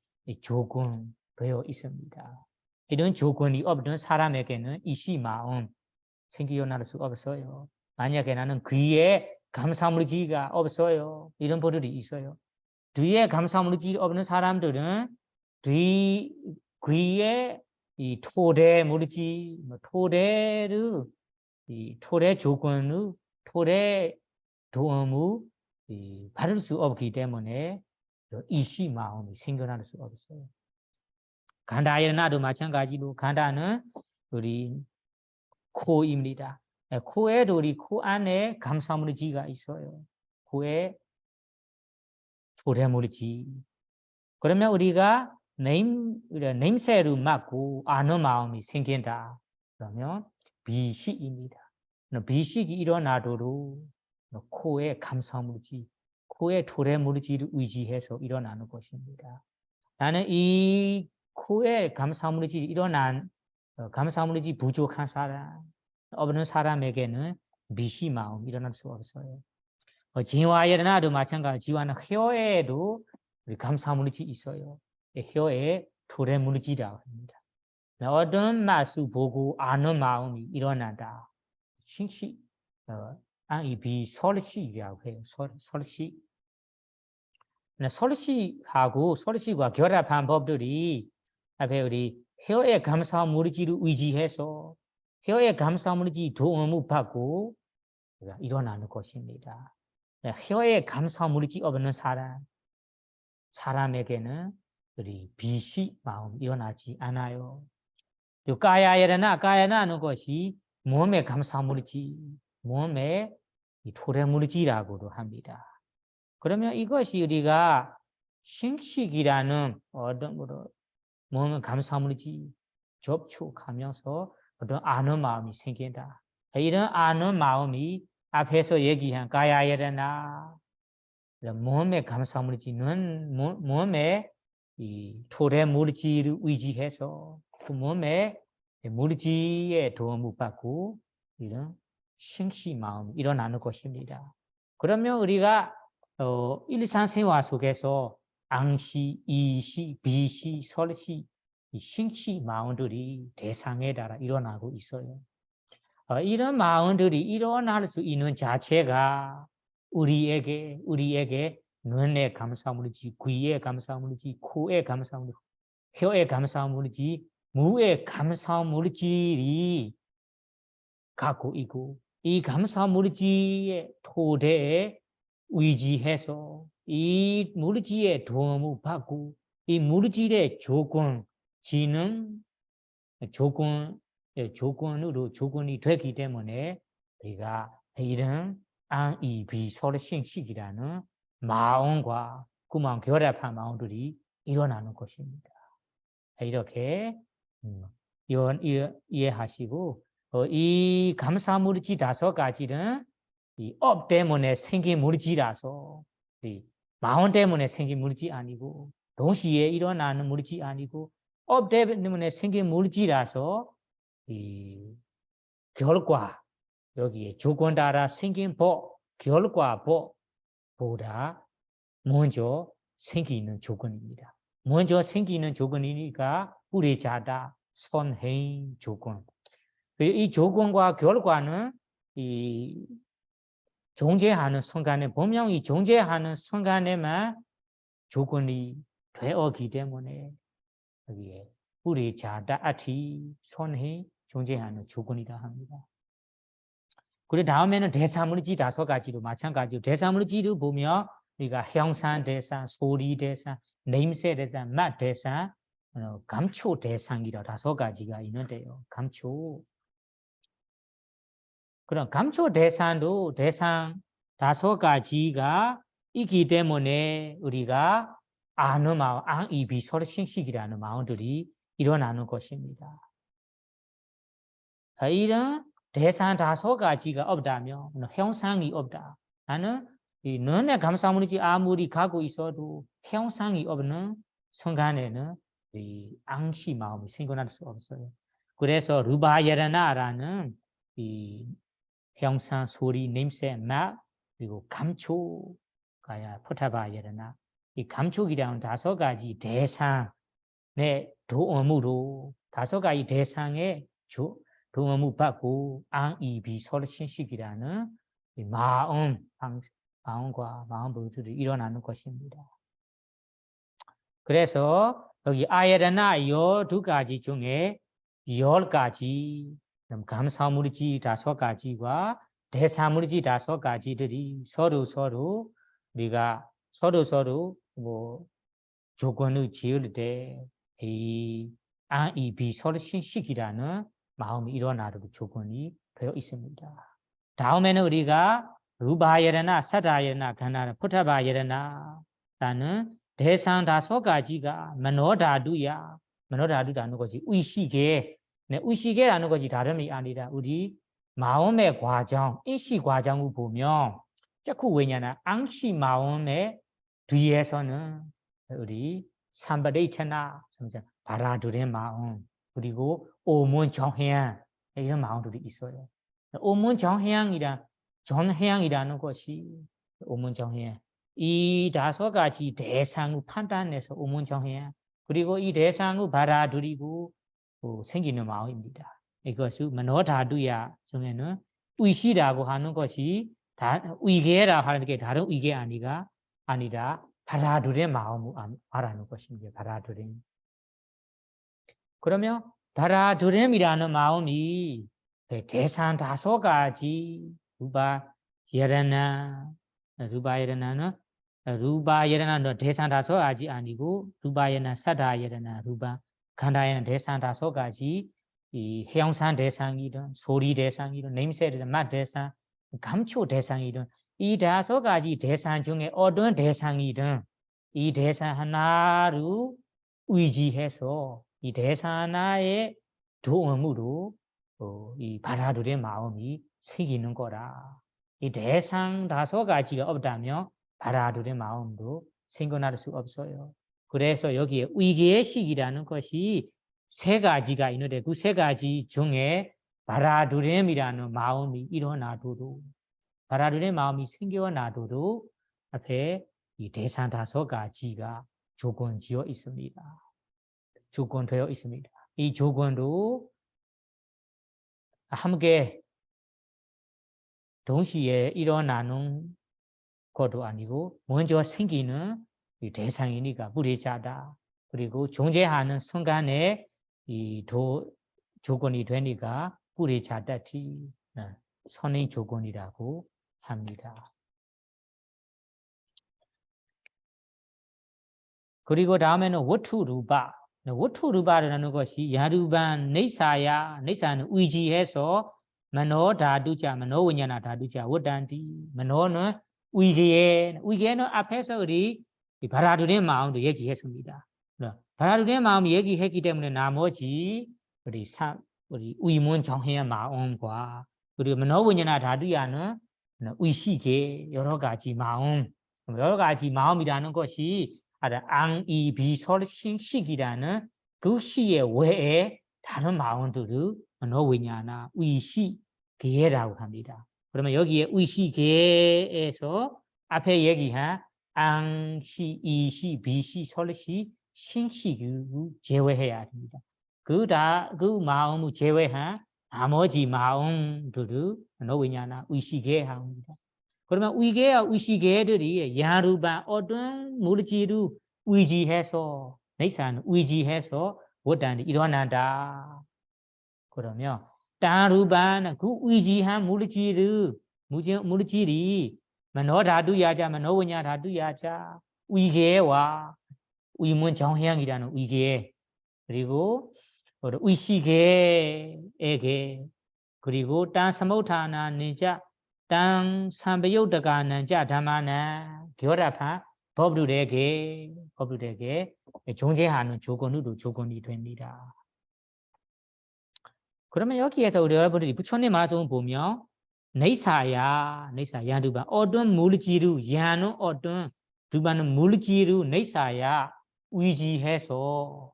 조건 되어 있습니다. 이런 조건이 없는 사람에게는 이시 마음 생겨날 수 없어요. 만약에 나는 귀의 감사물질이 없어요. 이런 분들이 있어요. 귀의 감사물질이 없는 사람들은 귀의 이 토대 물질, 토대를 이 토대 조건을 토대 도움을 받을 수 없기 때문에 이시 마음이 생겨날 수 없어요. 간다일나도 마찬가지로 간다는 우리 코입니다. 코에도 우리 코 안에 감사물질이 있어요. 코에 토대 물질. 그러면 우리가 냄새를 맡고 아는 마음이 생긴다. 그러면 비식입니다. 비식이 일어나도록 코의 감사물질, 코의 토래물질을 의지해서 일어나는 것입니다. 나는 이 코의 감사물질이 감사물질이 부족한 사람, 없는 사람에게는 비식 마음 일어날 수 없어요. 진화에나도 마찬가지, 진화는 혀에도 감사물질이 있어요. 혀에 토래물질이라고 합니다. 어떤 맛을 보고 아는 마음이 일어난다. 신시, 이 설시라고 해요. 설시. 설시과 결합한 법들이 앞에 우리 혀의 감사물질을 의지해서 혀의 감사물질 도움을 받고 일어나는 것입니다. 혀의 감사물질이 없는 사람에게는 우리 비식 마음 일어나지 않아요. 가야라는 것이 몸의 감사물질, 몸의 토래물질이라고도 합니다. 그러면 이것이 우리가 신식이라는 어떤 몸의 감사물질 접촉하면서 어떤 아는 마음이 생긴다. 이런 아는 마음이 앞에서 얘기한 가야야라나 몸의 감사물질은 몸의 이 토래 물질을 의지해서 그 몸의 물질의 도움을 받고 이런 신시 마음이 일어나는 것입니다. 그러면 우리가 일상생활 속에서 앙시, 이시, 비시, 설시, 이 신시 마음들이 대상에 따라 일어나고 있어요. 이런 마음들이 일어날 수 있는 자체가 우리에게 눈에 감사물이지, 귀에 감사물이지, 코에 감사물이지, 혀에 감사물이지, 무에 감사물질이 갖고 있고, 이 감사물질의 토대에 의지해서 이 물질의 도움을 받고, 이 물질의 조건이 되기 때문에 우리가 이런 안이비설신식이라는 마음과 그 마음 결합한 마음들이 일어나는 것입니다. 이렇게 이해하시고 이 감사물질 5가지는 이 업 때문에 생긴 물질이라서 마음 때문에 생긴 물질이 아니고 동시에 일어나는 물질이 아니고 업 때문에 생긴 물질이라서 이 결과 여기에 조건 따라 생긴 법 결과 법보다 먼저 생기는 조건입니다. 먼저 생기는 조건이니까 우리자다 선행 조건. 이 조건과 결과는 이 존재하는 순간에 분명히 존재하는 순간에만 조건이 되었기 때문에 여기에 우리자다 아티 선행 존재하는 조건이라 합니다. 그리고 다음에는 대사물질 5가지도 마찬가지로 대사물질을 보면 우리가 형상 대상, 소리 대상, 냄새 대상, 맛 대상, 감초 대상이라 5가지가 있는데요. 감초. 그럼 감초 대상도 대상 5가지가 있기 때문에 우리가 아는 마음, 안이비설신식이라는 마음들이 일어나는 것입니다. 이런 대상 5가지가 없다면 형상이 없다. 나는 이 눈에 감사물이지 아무리 갖고 있어도 형상이 없는 순간에는 이 앙시 마음이 생겨날 수 없어요. 그래서 루바예라나라는 이 형상, 소리, 냄새, 맛 그리고 감촉가야 포타바예라나 이 감촉이라는 5가지 대상의 도움으로 5가지 대상의 도움을 받고 안이비설신식이라는 마음과 마음들이 일어나는 것입니다. 그래서 여기 아예라나 12가지 중에 10가지 감사물질 5가지와 대사물질 5가지들이 서로 우리가 서로 뭐 조건을 지을 때 이 안이비설신식이라는 마음이 일어나는 조건이 되어 있습니다. 다음에는 우리가 루바예라나 사다예라나 가나나 포타바예라나라는 대상 5가지가 만노다두라는 것이 의식이라는 것이 다름이 아니라 우리 마음의 과정, 인식 과정을 보면 자꾸 왜냐나 앙시 마음의 뒤에서는 우리 삼바레이차나 바라두의 마음 그리고 오문정해양 이런 마음들이 있어요. 전해양이라는 것이 오문정해양 이 5가지 대상을 판단해서 오문정해양 그리고 이 대상을 받아들이고 생기는 마음입니다. 이것을 만노다두야 중에는 의시라고 하는 것이 의계라고 하는 게 다른 의계 아니라 받아들의 마음을 말하는 것입니다. 받아들임. 그러면 받아들임이라는 마음이 대상 5가지 루바예라나는 대상 5가지 아니고 루바예나 사다예라나 간다예나 대상 5가지 이 형상 대상이든 소리 대상이든 냄새 대상, 맛 대상, 감초 대상이든 이 5가지 대상 중에 어떤 대상이든 이 대상 하나를 의지해서 이 대상 하나의 도움으로 이 받아들의 마음이 생기는 거라. 이 대상 5가지가 없다면 받아들의 마음도 생겨날 수 없어요. 그래서 여기에 의계의식이라는 것이 3가지가 있는데 그 3가지 중에 바라두레미라는 마음이 일어나도록 바라두레 마음이 생겨나도록 앞에 이 대상 5가지가 조건지어 있습니다. 조건되어 있습니다. 이 조건도 함께 동시에 일어나는 것도 아니고 먼저 생기는 이 대상이니까 부리자다. 그리고 존재하는 순간에 이 조건이 되니까 부리자다티 선행 조건이라고 합니다. 그리고 다음에는 워투루바. 워투루바라는 것이 야루반 네사야, 네사는 의지해서 만노다두자, 만노위냐나 다두자, 워단디. 만노는 의계는 앞에서 우리 바라두의 마음도 얘기했습니다. 바라두의 마음 얘기했기 때문에 나머지 우리 의문 정해의 마음과 그리고 만노위냐나 다두야는 의식의 여러 가지 마음이라는 것이 앙이 비설식이라는 그 시의 외에 다른 마음들을 만노위냐나 의식계라고 합니다. 그러면 여기에 의식계에서 앞에 얘기한 앙시, 이시, 비시, 설시, 신식을 제외해야 합니다. 그 마음을 제외한 나머지 마음들을 만노위냐나 의식계 합니다. 그러면 의계와 의식계들이 야루반 어떤 물질을 의지해서 내산 의지해서 원단이 일어난다. 그러면 다루반 그 의지한 물질이 만노다두야자 만노위냐다두야자 의계와 의문 정향이라는 의계 그리고 의식계에게 그리고 딴 사무타나는자 땅 삼배요다가는 자다마나 겨라파 법률에게 존재하는 조건이 됩니다. 그러면 여기에서 우리 여러분들이 부처님 말씀을 보면 네사야 두반 어떤 물질을 야는 어떤 두반은 물질을 네사야 의지해서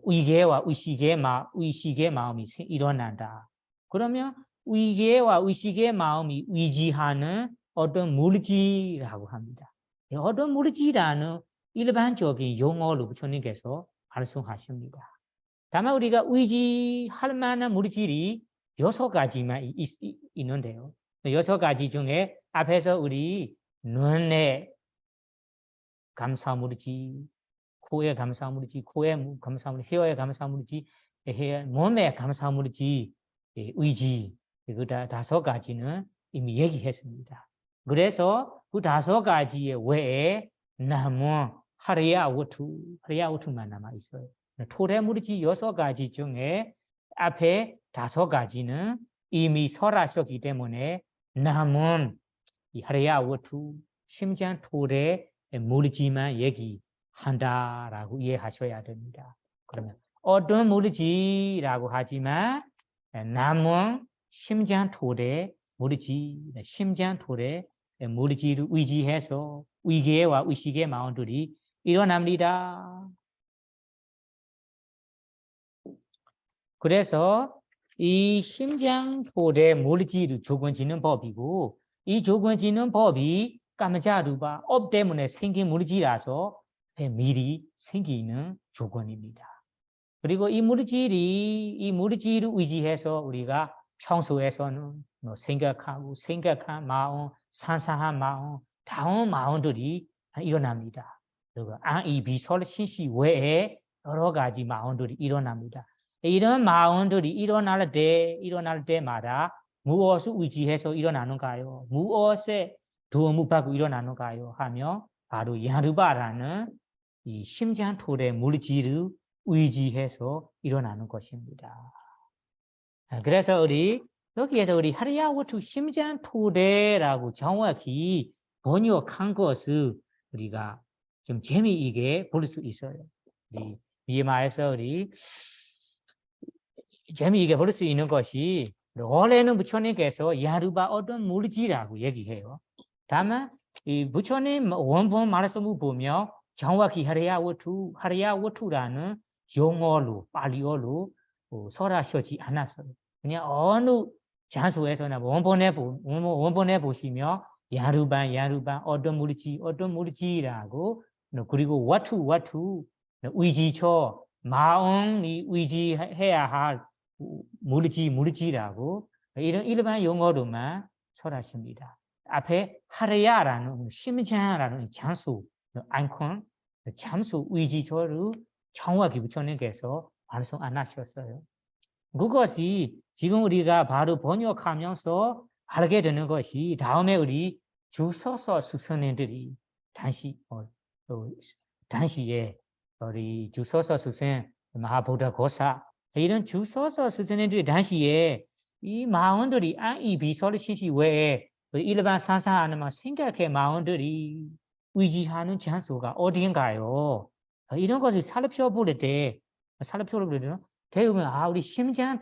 의계와 의식의 마음이 일어난다. 그러면 의계와 의식의 마음이 의지하는 어떤 물질이라고 합니다. 어떤 물질이라는 일반적인 용어로 부처님께서 말씀하십니다. 다만 우리가 의지할 만한 물질이 6가지만 있는데요. 6가지 중에 앞에서 우리 눈에 감사 물질, 코에 감사 물질, 코에 감사 물질, 혀에 감사 물질, 몸에 감사 물질, 의지, 그 5가지는 이미 얘기했습니다. 그래서 그 5가지의 외에 남은 하리야 워투만 남아 있어요. 토래 물질 6가지 중에 앞에 5가지는 이미 설하셨기 때문에 남은 이 하리야 워투 심장 토래 물질만 얘기한다라고 이해하셔야 됩니다. 그러면 어떤 물질이라고 하지만 남은 심장 토래 물질, 심장 토래 물질을 의지해서 의계와 의식의 마음들이 일어납니다. 그래서 이 심장 토래 물질을 조건짓는 법이고 이 조건짓는 법이 까마자루바 업 때문에 생긴 물질이라서 미리 생기는 조건입니다. 그리고 이 물질을 의지해서 우리가 평소에서는 생각한 마음, 산사한 마음, 다운 마음들이 일어납니다. 그리고 이 비설신시 외에 여러 가지 마음들이 일어납니다. 이런 마음들이 일어날 때마다 무엇을 의지해서 일어나는가요? 무엇에 도움을 받고 일어나는가요? 하면 바로 야르바라는 이 심장 토래 물질을 의지해서 일어나는 것입니다. 그래서 여기에서 우리 하리야워투 심장 토래라고 정확히 번역한 것을 우리가 좀 재미있게 볼 수 있어요. 미마에서 우리 재미있게 볼 수 있는 것이 원래는 부처님께서 야르바 어떤 물질이라고 얘기해요. 다만 이 부처님 원본 말씀을 보면 정확히 하리야워투라는 용어로 팔리어로 설하시지 않았어요. 그냥 어느 장소에서나 원본에 보시면 야루반 어떤 물질이라고 그리고 와투 의지처 마음이 의지해야 할 물질이라고 이런 일반 용어로만 설하십니다. 앞에 하레야라는 심장이라는 장소, 안콘, 장소 의지처를 정확히 부처님께서 말씀 안 하셨어요. 그것이 지금 우리가 바로 번역하면서 알게 되는 것이 다음에 우리 주서서 스승님들이 당시에 우리 주서서 스승 마하보다 고사 이런 주서서 스승님들이 당시에 이 마음들이 이 비설시시 외에 일반 상상하는 생각의 마음들이 의지하는 장소가 어딘가요? 이런 것을 살펴볼 때 배우면 우리 심장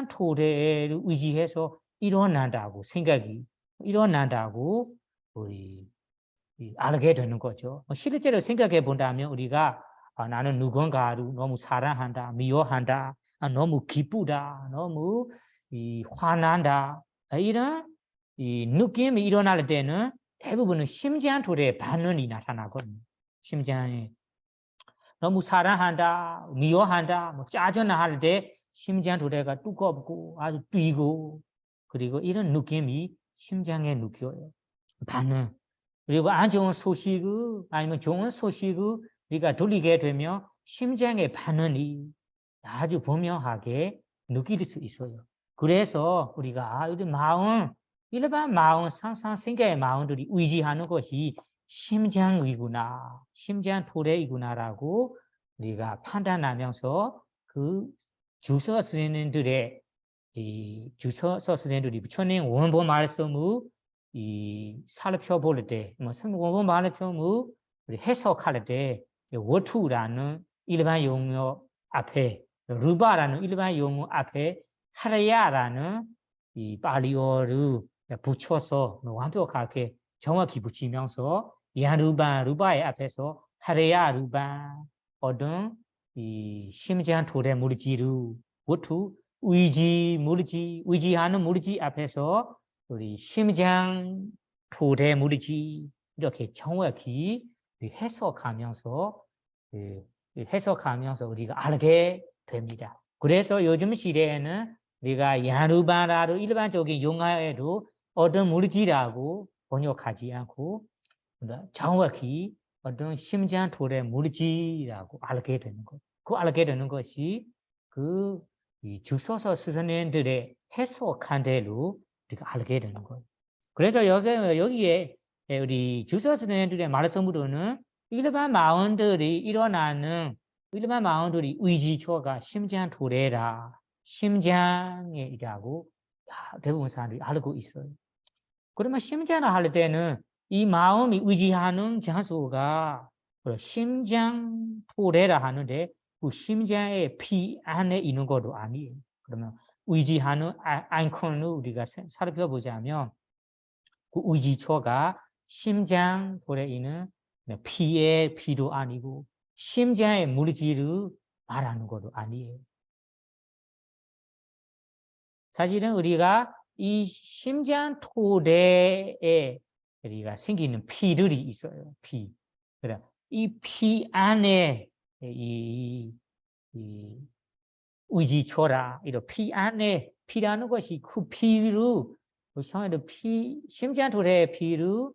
토대를 의지해서 일어난다고 생각이 일어난다고 우리 알게 되는 거죠. 실제로 생각해 본다면 우리가 나는 누군가를 너무 사랑한다, 미워한다, 너무 기쁘다, 너무 화난다 이런 느낌이 일어날 때는 대부분은 심장 토대의 반응이 나타나거든요. 심장에 너무 사랑한다, 미워한다, 짜증나 할 때 심장 토대가 두껍고 아주 뛰고 그리고 이런 느낌이 심장에 느껴요. 반응. 그리고 안 좋은 소식을 아니면 좋은 소식을 우리가 들리게 되면 심장의 반응이 아주 분명하게 느낄 수 있어요. 그래서 우리가 우리 마음, 일반 마음, 상상, 생각의 마음들이 의지하는 것이 심장이구나, 심장 토대이구나라고 우리가 판단하면서 그 주서 스님들의 주서 스님들이 부처님 원본 말씀을 살펴볼 때, 원본 말씀을 해석할 때 워투라는 일반 용어 앞에 루바라는 일반 용어 앞에 하라야라는 이 파리어를 붙여서 완벽하게 정확히 붙이면서 루바의 앞에서 하레야 루바 어떤 이 심장 토대 물질을 워투 의지하는 물질 앞에서 우리 심장 토대 물질 이렇게 정확히 해석하면서 우리가 알게 됩니다. 그래서 요즘 시대에는 우리가 야누바라로 일반적인 용어에도 어떤 물질이라고 번역하지 않고 정확히 어떤 심장 토대 물질이라고 알게 되는 것. 그 알게 되는 것이 그 주소서 스승님들의 해석한 대로 우리가 알게 되는 거예요. 그래서 여기에 우리 주소서 스승님들의 말씀으로는 일반 마음들이 의지초가 심장 토대라, 심장에 이라고 대부분 사람들이 알고 있어요. 그러면 심장을 할 때는 이 마음이 의지하는 장소가 심장 토대라 하는데 그 심장의 피 안에 있는 것도 아니에요. 그러면 의지하는 안콘을 우리가 살펴보자면 그 의지초가 심장 토대에 있는 피의 피도 아니고 심장의 물질을 말하는 것도 아니에요. 사실은 우리가 이 심장 토대에 우리가 생기는 피들이 있어요. 피. 그래. 이 피 안에 이 의지초라. 이런 피 안에 피라는 것이 그 피로 심장 토대의 피로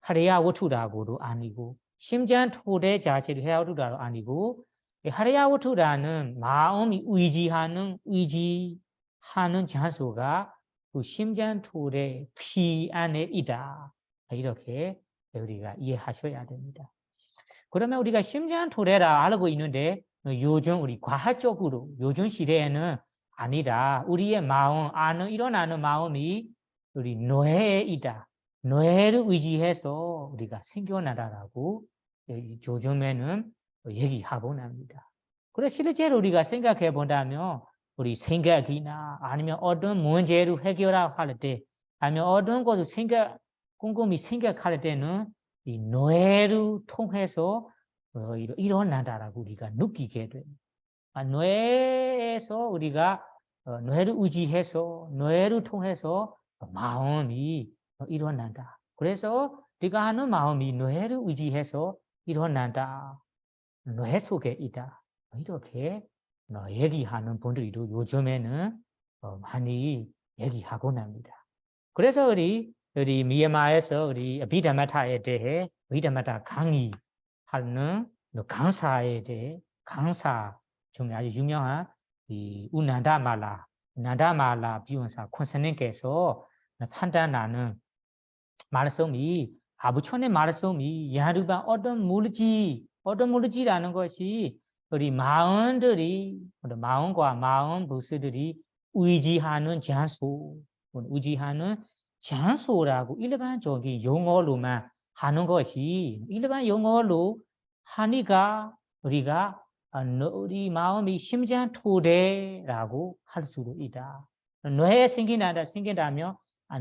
하레야 워투라고도 아니고 심장 토대 자체를 해야루라도 아니고 하레야 워투라는 마음이 의지하는 장소가 그 심장 토대 피 안에 있다. 이렇게 우리가 이해하셔야 됩니다. 그러면 우리가 심장 토대라 알고 있는데 요즘 우리 과학적으로 요즘 시대에는 아니라 우리의 마음 일어나는 마음이 우리 뇌에 있다. 뇌를 의지해서 우리가 생겨나라라고 요즘에는 얘기하곤 합니다. 그래서 실제로 우리가 생각해 본다면 우리 생각이나 아니면 어떤 문제를 해결할 때 아니면 어떤 것을 꼼꼼히 생각할 때는 이 뇌를 통해서 일어난다라고 우리가 느끼게 돼요. 뇌에서 우리가 뇌를 의지해서 뇌를 통해서 마음이 일어난다. 그래서 우리가 하는 마음이 뇌를 의지해서 일어난다. 뇌 속에 있다. 이렇게 얘기하는 분들도 요즘에는 많이 얘기하곤 합니다. 그래서 우리 미얀마에서 우리 비다마타에 대해 비다마타 강의하는 강사에 대해 강사 중에 아주 유명한 이 우난다말라 비원사 콘서넨께서 판단하는 말씀이 아부천의 말씀이 야르바 어떤 물질이라는 것이 우리 마음과 마음 부스들이 의지하는 장소라고 일반적인 용어로만 하는 것이 일반 용어로 하니까 우리가 우리 마음이 심장 토대라고 할 수도 있다. 뇌에 생긴다면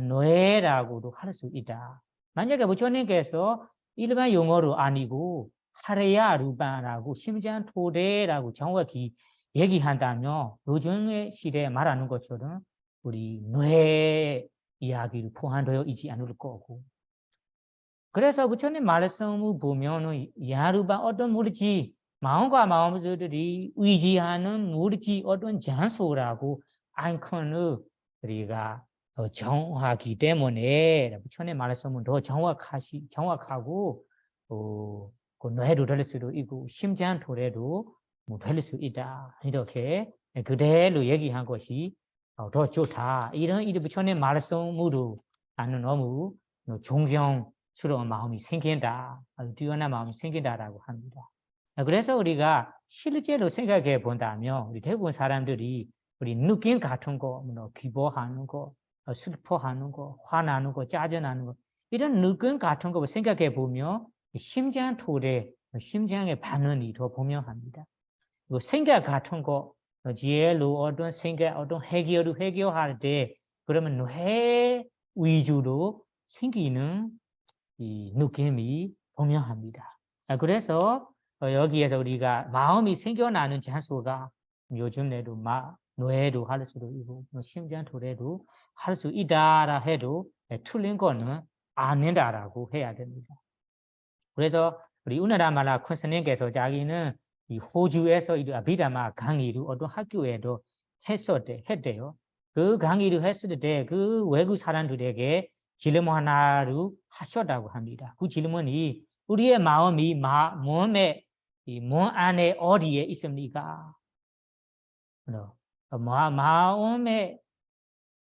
뇌라고도 할 수 있다. 만약에 부처님께서 일반 용어로 아니고 하레야 루바라고 심장 토대라고 정확히 얘기한다면 요즘의 시대에 말하는 것처럼 우리 뇌 이야기를 포함되어 있지 않을 거고. 그래서 부처님 말씀을 보면은 야루바 어떤 물질 마음과 마음들이 의지하는 물질 어떤 장소라고 아이콘을 우리가 정확하기 때문에 부처님 말씀은 더 정확하고 그 뇌로 될 수도 있고 심장 토래도 될 수 있다. 이렇게 그대로 얘기한 것이 더 좋다. 이런 부처님 말씀으로 나는 너무 존경스러운 마음이 생긴다. 아주 뛰어난 마음이 생긴다라고 합니다. 그래서 우리가 실제로 생각해 본다면 우리 대부분 사람들이 우리 느낌 같은 거, 기뻐하는 거, 슬퍼하는 거, 화나는 거, 짜증나는 거 이런 느낌 같은 거 생각해 보면 심장 토래, 심장의 반응이 더 분명합니다. 생각 같은 거, 지혜로 어떤 생각, 어떤 해결할 때 그러면 뇌 위주로 생기는 이 느낌이 분명합니다. 그래서 여기에서 우리가 마음이 생겨나는 장소가 요즘 뇌도 할 수도 있고 심장 토래도 할 수 있다라 해도 틀린 거는 아닌다라고 해야 됩니다. 그래서 우리 우나라말라 콘서님께서 자기는 이 호주에서 이 아비다마 강의를 어떤 학교에도 했대요. 그 강의를 했을 때 그 외국 사람들에게 질문 하나를 하셨다고 합니다. 그 질문이 우리의 마음이 몸 안에 어디에 있습니까?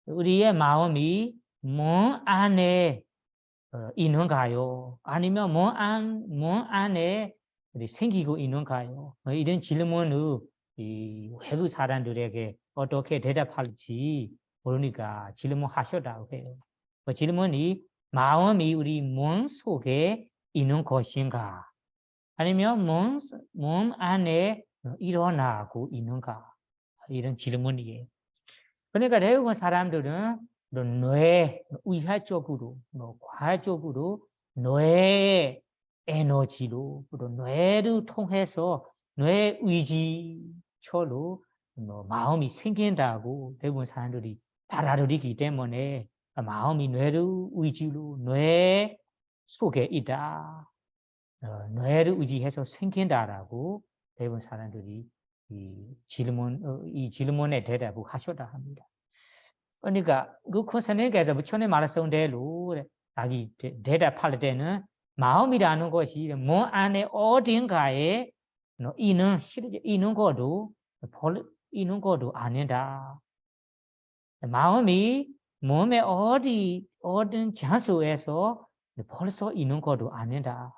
우리의 마음이 몸 안에 있는가요? 아니면 몸 안에 생기고 있는가요? 이런 질문을 이 외국 사람들에게 어떻게 대답할지 모르니까 질문하셨다고 해요. 그 질문이 마음이 우리 몸 속에 있는 것인가? 아니면 몸 안에 일어나고 있는가? 이런 질문이에요. 그러니까 대부분 사람들은 의학적으로, 과학적으로 뇌의 에너지로, 뇌를 통해서 뇌 의지처로 마음이 생긴다고 대부분 사람들이 받아들이기 때문에 마음이 뇌를 의지로 뇌 속에 있다. 뇌를 의지해서 생긴다라고 대부분 사람들이 이 질문에 대답을 하셨다 합니다. 그러니까 그 선생님께서 부처님 말씀 대로 자기 대답할 때는 마음이라는 것이 몸 안에 어딘가에 있는 것도 아니다. 마음이 몸의 어떤 장소에서 벌써 있는 것도 아니다.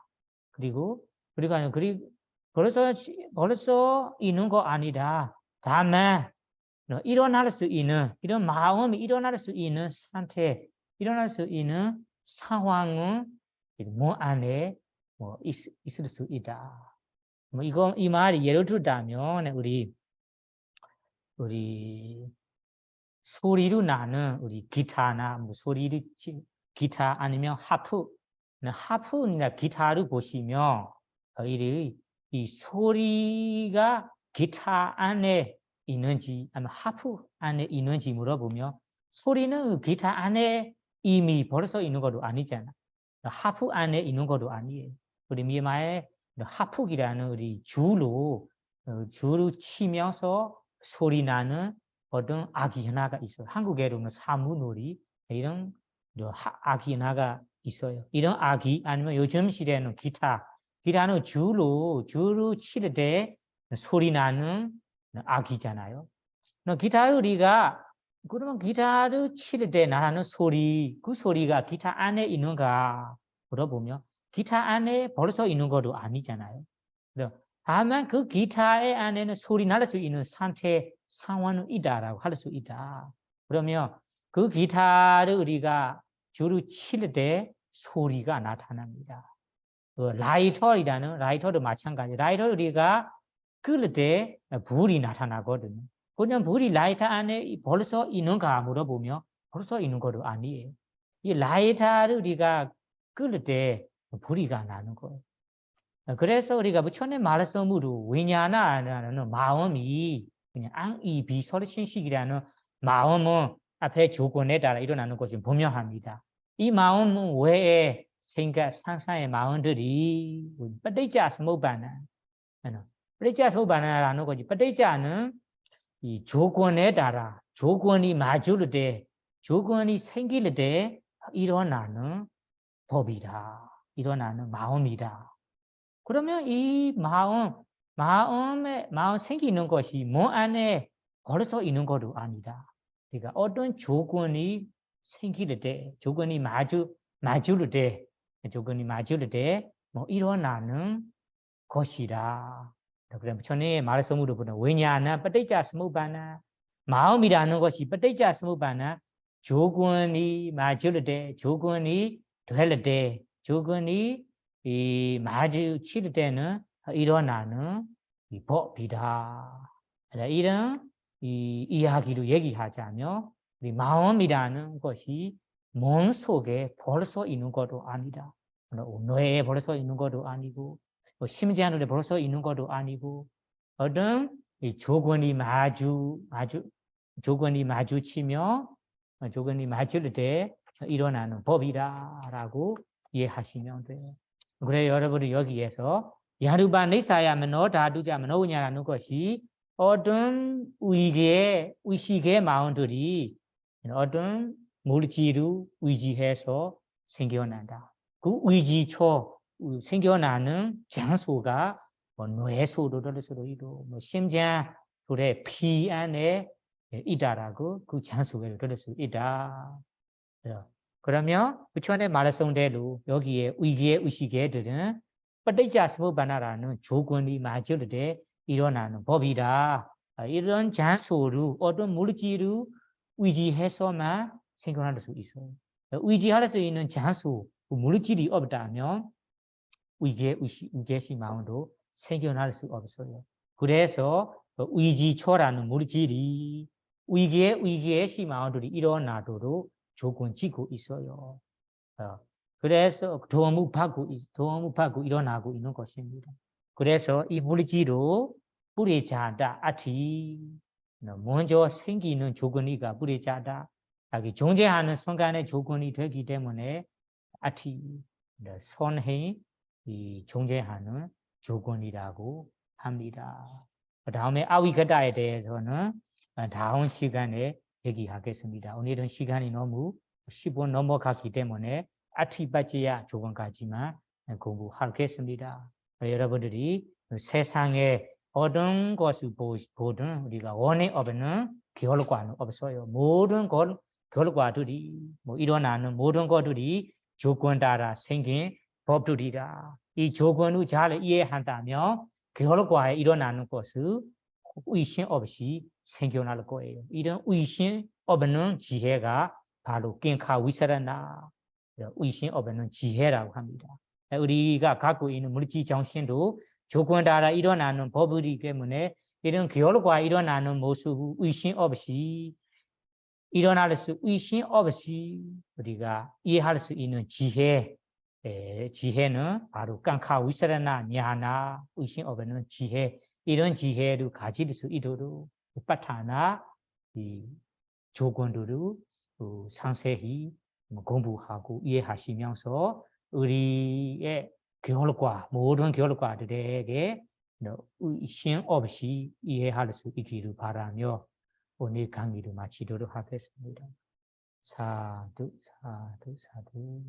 그리고 벌써 있는 거 아니다. 다만 일어날 수 있는 이런 마음이 일어날 수 있는 상태, 일어날 수 있는 상황은 몸 안에 있을 수 있다. 이 말이 예를 들자면 우리 소리로 나는 우리 기타나 기타 아니면 하프나 기타를 보시면 이 소리가 기타 안에 있는지 아니면 하프 안에 있는지 물어보면 소리는 기타 안에 이미 벌써 있는 것도 아니잖아. 하프 안에 있는 것도 아니에요. 우리 미마에 하프기라는 우리 줄로 치면서 소리 나는 어떤 아기 하나가 있어요. 한국에로는 사무놀이 이런 아기 하나가 있어요. 이런 아기 아니면 요즘 시대에는 기타는 줄로 칠 때 소리 나는 아기잖아요. 기타를 우리가 그러면 기타를 칠 때 나는 소리 그 소리가 기타 안에 있는가 물어보면 기타 안에 벌써 있는 것도 아니잖아요. 다만 그 기타의 안에는 소리 날 수 있는 상태 상황은 있다라고 할 수 있다. 그러면 그 기타를 우리가 줄을 칠 때 소리가 나타납니다. 라이터도 마찬가지. 라이터 우리가 끌 때 불이 나타나거든요. 그냥 불이 라이터 안에 벌써 있는가 물어보면 벌써 있는 것도 아니에요. 이 라이터를 우리가 끌 때 불이가 나는 거예요. 그래서 우리가 부처님 말씀으로 위냐나라는 마음이 그냥 앙이비설신식이라는 마음은 앞에 조건에 따라 일어나는 것이 분명합니다. 이 마음은 외에 생각 상상의 마음들이 빠떼자스모바나 빠떼자스모바나라는 것이 빠떼자는 이 조건에 따라 조건이 맞을 때 조건이 생길 때 일어나는 법이다. 일어나는 마음이다. 그러면 이 마음 생기는 것이 몸 안에 벌써 있는 것도 아니다. 그러니까 어떤 조건이 생길 때, 조건이 맞을 때, 뭐 일어나는 것이다. 그럼 전에 말씀으로 보면 왜냐하나 빠떼자스모바나 마음이라는 것이 빠떼자스모바나 조건이 맞을 때, 조건이 될 때, 조건이 이 마주칠 때는 일어나는 이 법이다. 이런 이 이야기로 얘기하자면 우리 마음이라는 것이 몸 속에 벌써 있는 것도 아니다. 뇌에 벌써 있는 것도 아니고 심장 안에 벌써 있는 것도 아니고 어떤 이 조건이 마주치며 조건이 맞을 때 일어나는 법이다라고 이해하시면 돼요. 그래 여러분이 여기에서 야루바 니사야 머노 다두자 머노냐라는 것이 어떤 의식의 마음들이 어떤 물질을 의지해서 생겨난다. 그 의지초 생겨나는 장소가 뭐 뇌소도 될 수도 있고 뭐 심장 그래 피 안에 있다라고 그 장소가 될 수 있다. 그러면 부처님의 말씀대로 여기에 의식애들은 빠떼자스모바나라는 조건이 맞을 때 일어나는 법이다. 이런 장소를 어떤 물질을 의지해서만 생겨날 수 있어요. 의지할 수 있는 장소, 물질이 없다면 의계시 마음도 생겨날 수 없어요. 그래서 의지초라는 물질이 의계시 마음들이 일어나도록 조건 짓고 있어요. 그래서 도움을 받고 일어나고 있는 것입니다. 그래서 이 물질로 뿌리자다 아티 먼저 생기는 조건이가 뿌리자다 존재하는 순간의 조건이 되기 때문에 아티 선해 이 존재하는 조건이라고 합니다. 다음에 아위가다에 대해서는 다음 시간에 얘기하겠습니다. 오늘은 시간이 너무 10분 넘어갔기 때문에 아티바지야 조건까지만 공부하겠습니다. 여러분들이 세상에 어떤 것을 보든 우리가 원해 없는 결과는 없어요. 모든 결과들이 일어나는 모든 것들이 조건 따라 생긴 법들이다. 이 조건을 잘 이해한다면 결과에 일어나는 것을 의심 없이 생겨날 거예요. 이런 의심 없는 지혜가 바로 겐카 위사라나 의심 없는 지혜라고 합니다. 우리가 갖고 있는 물질 정신도 조건 따라 일어나는 법이기 때문에 이런 결과에 일어나는 모습을 의심 없이 우리가 이해할 수 있는 지혜는 바로 깡카 위사라나 냐나 의심 없는 지혜 이런 지혜를 가질 수 있도록 빠타나 이 조건들을 상세히 공부하고 이해하시면서 우리의 결과 모든 결과들에게 의심 없이 이해할 수 있기를 바라며 오늘 강의를 마치도록 하겠습니다. 사두 사두 사두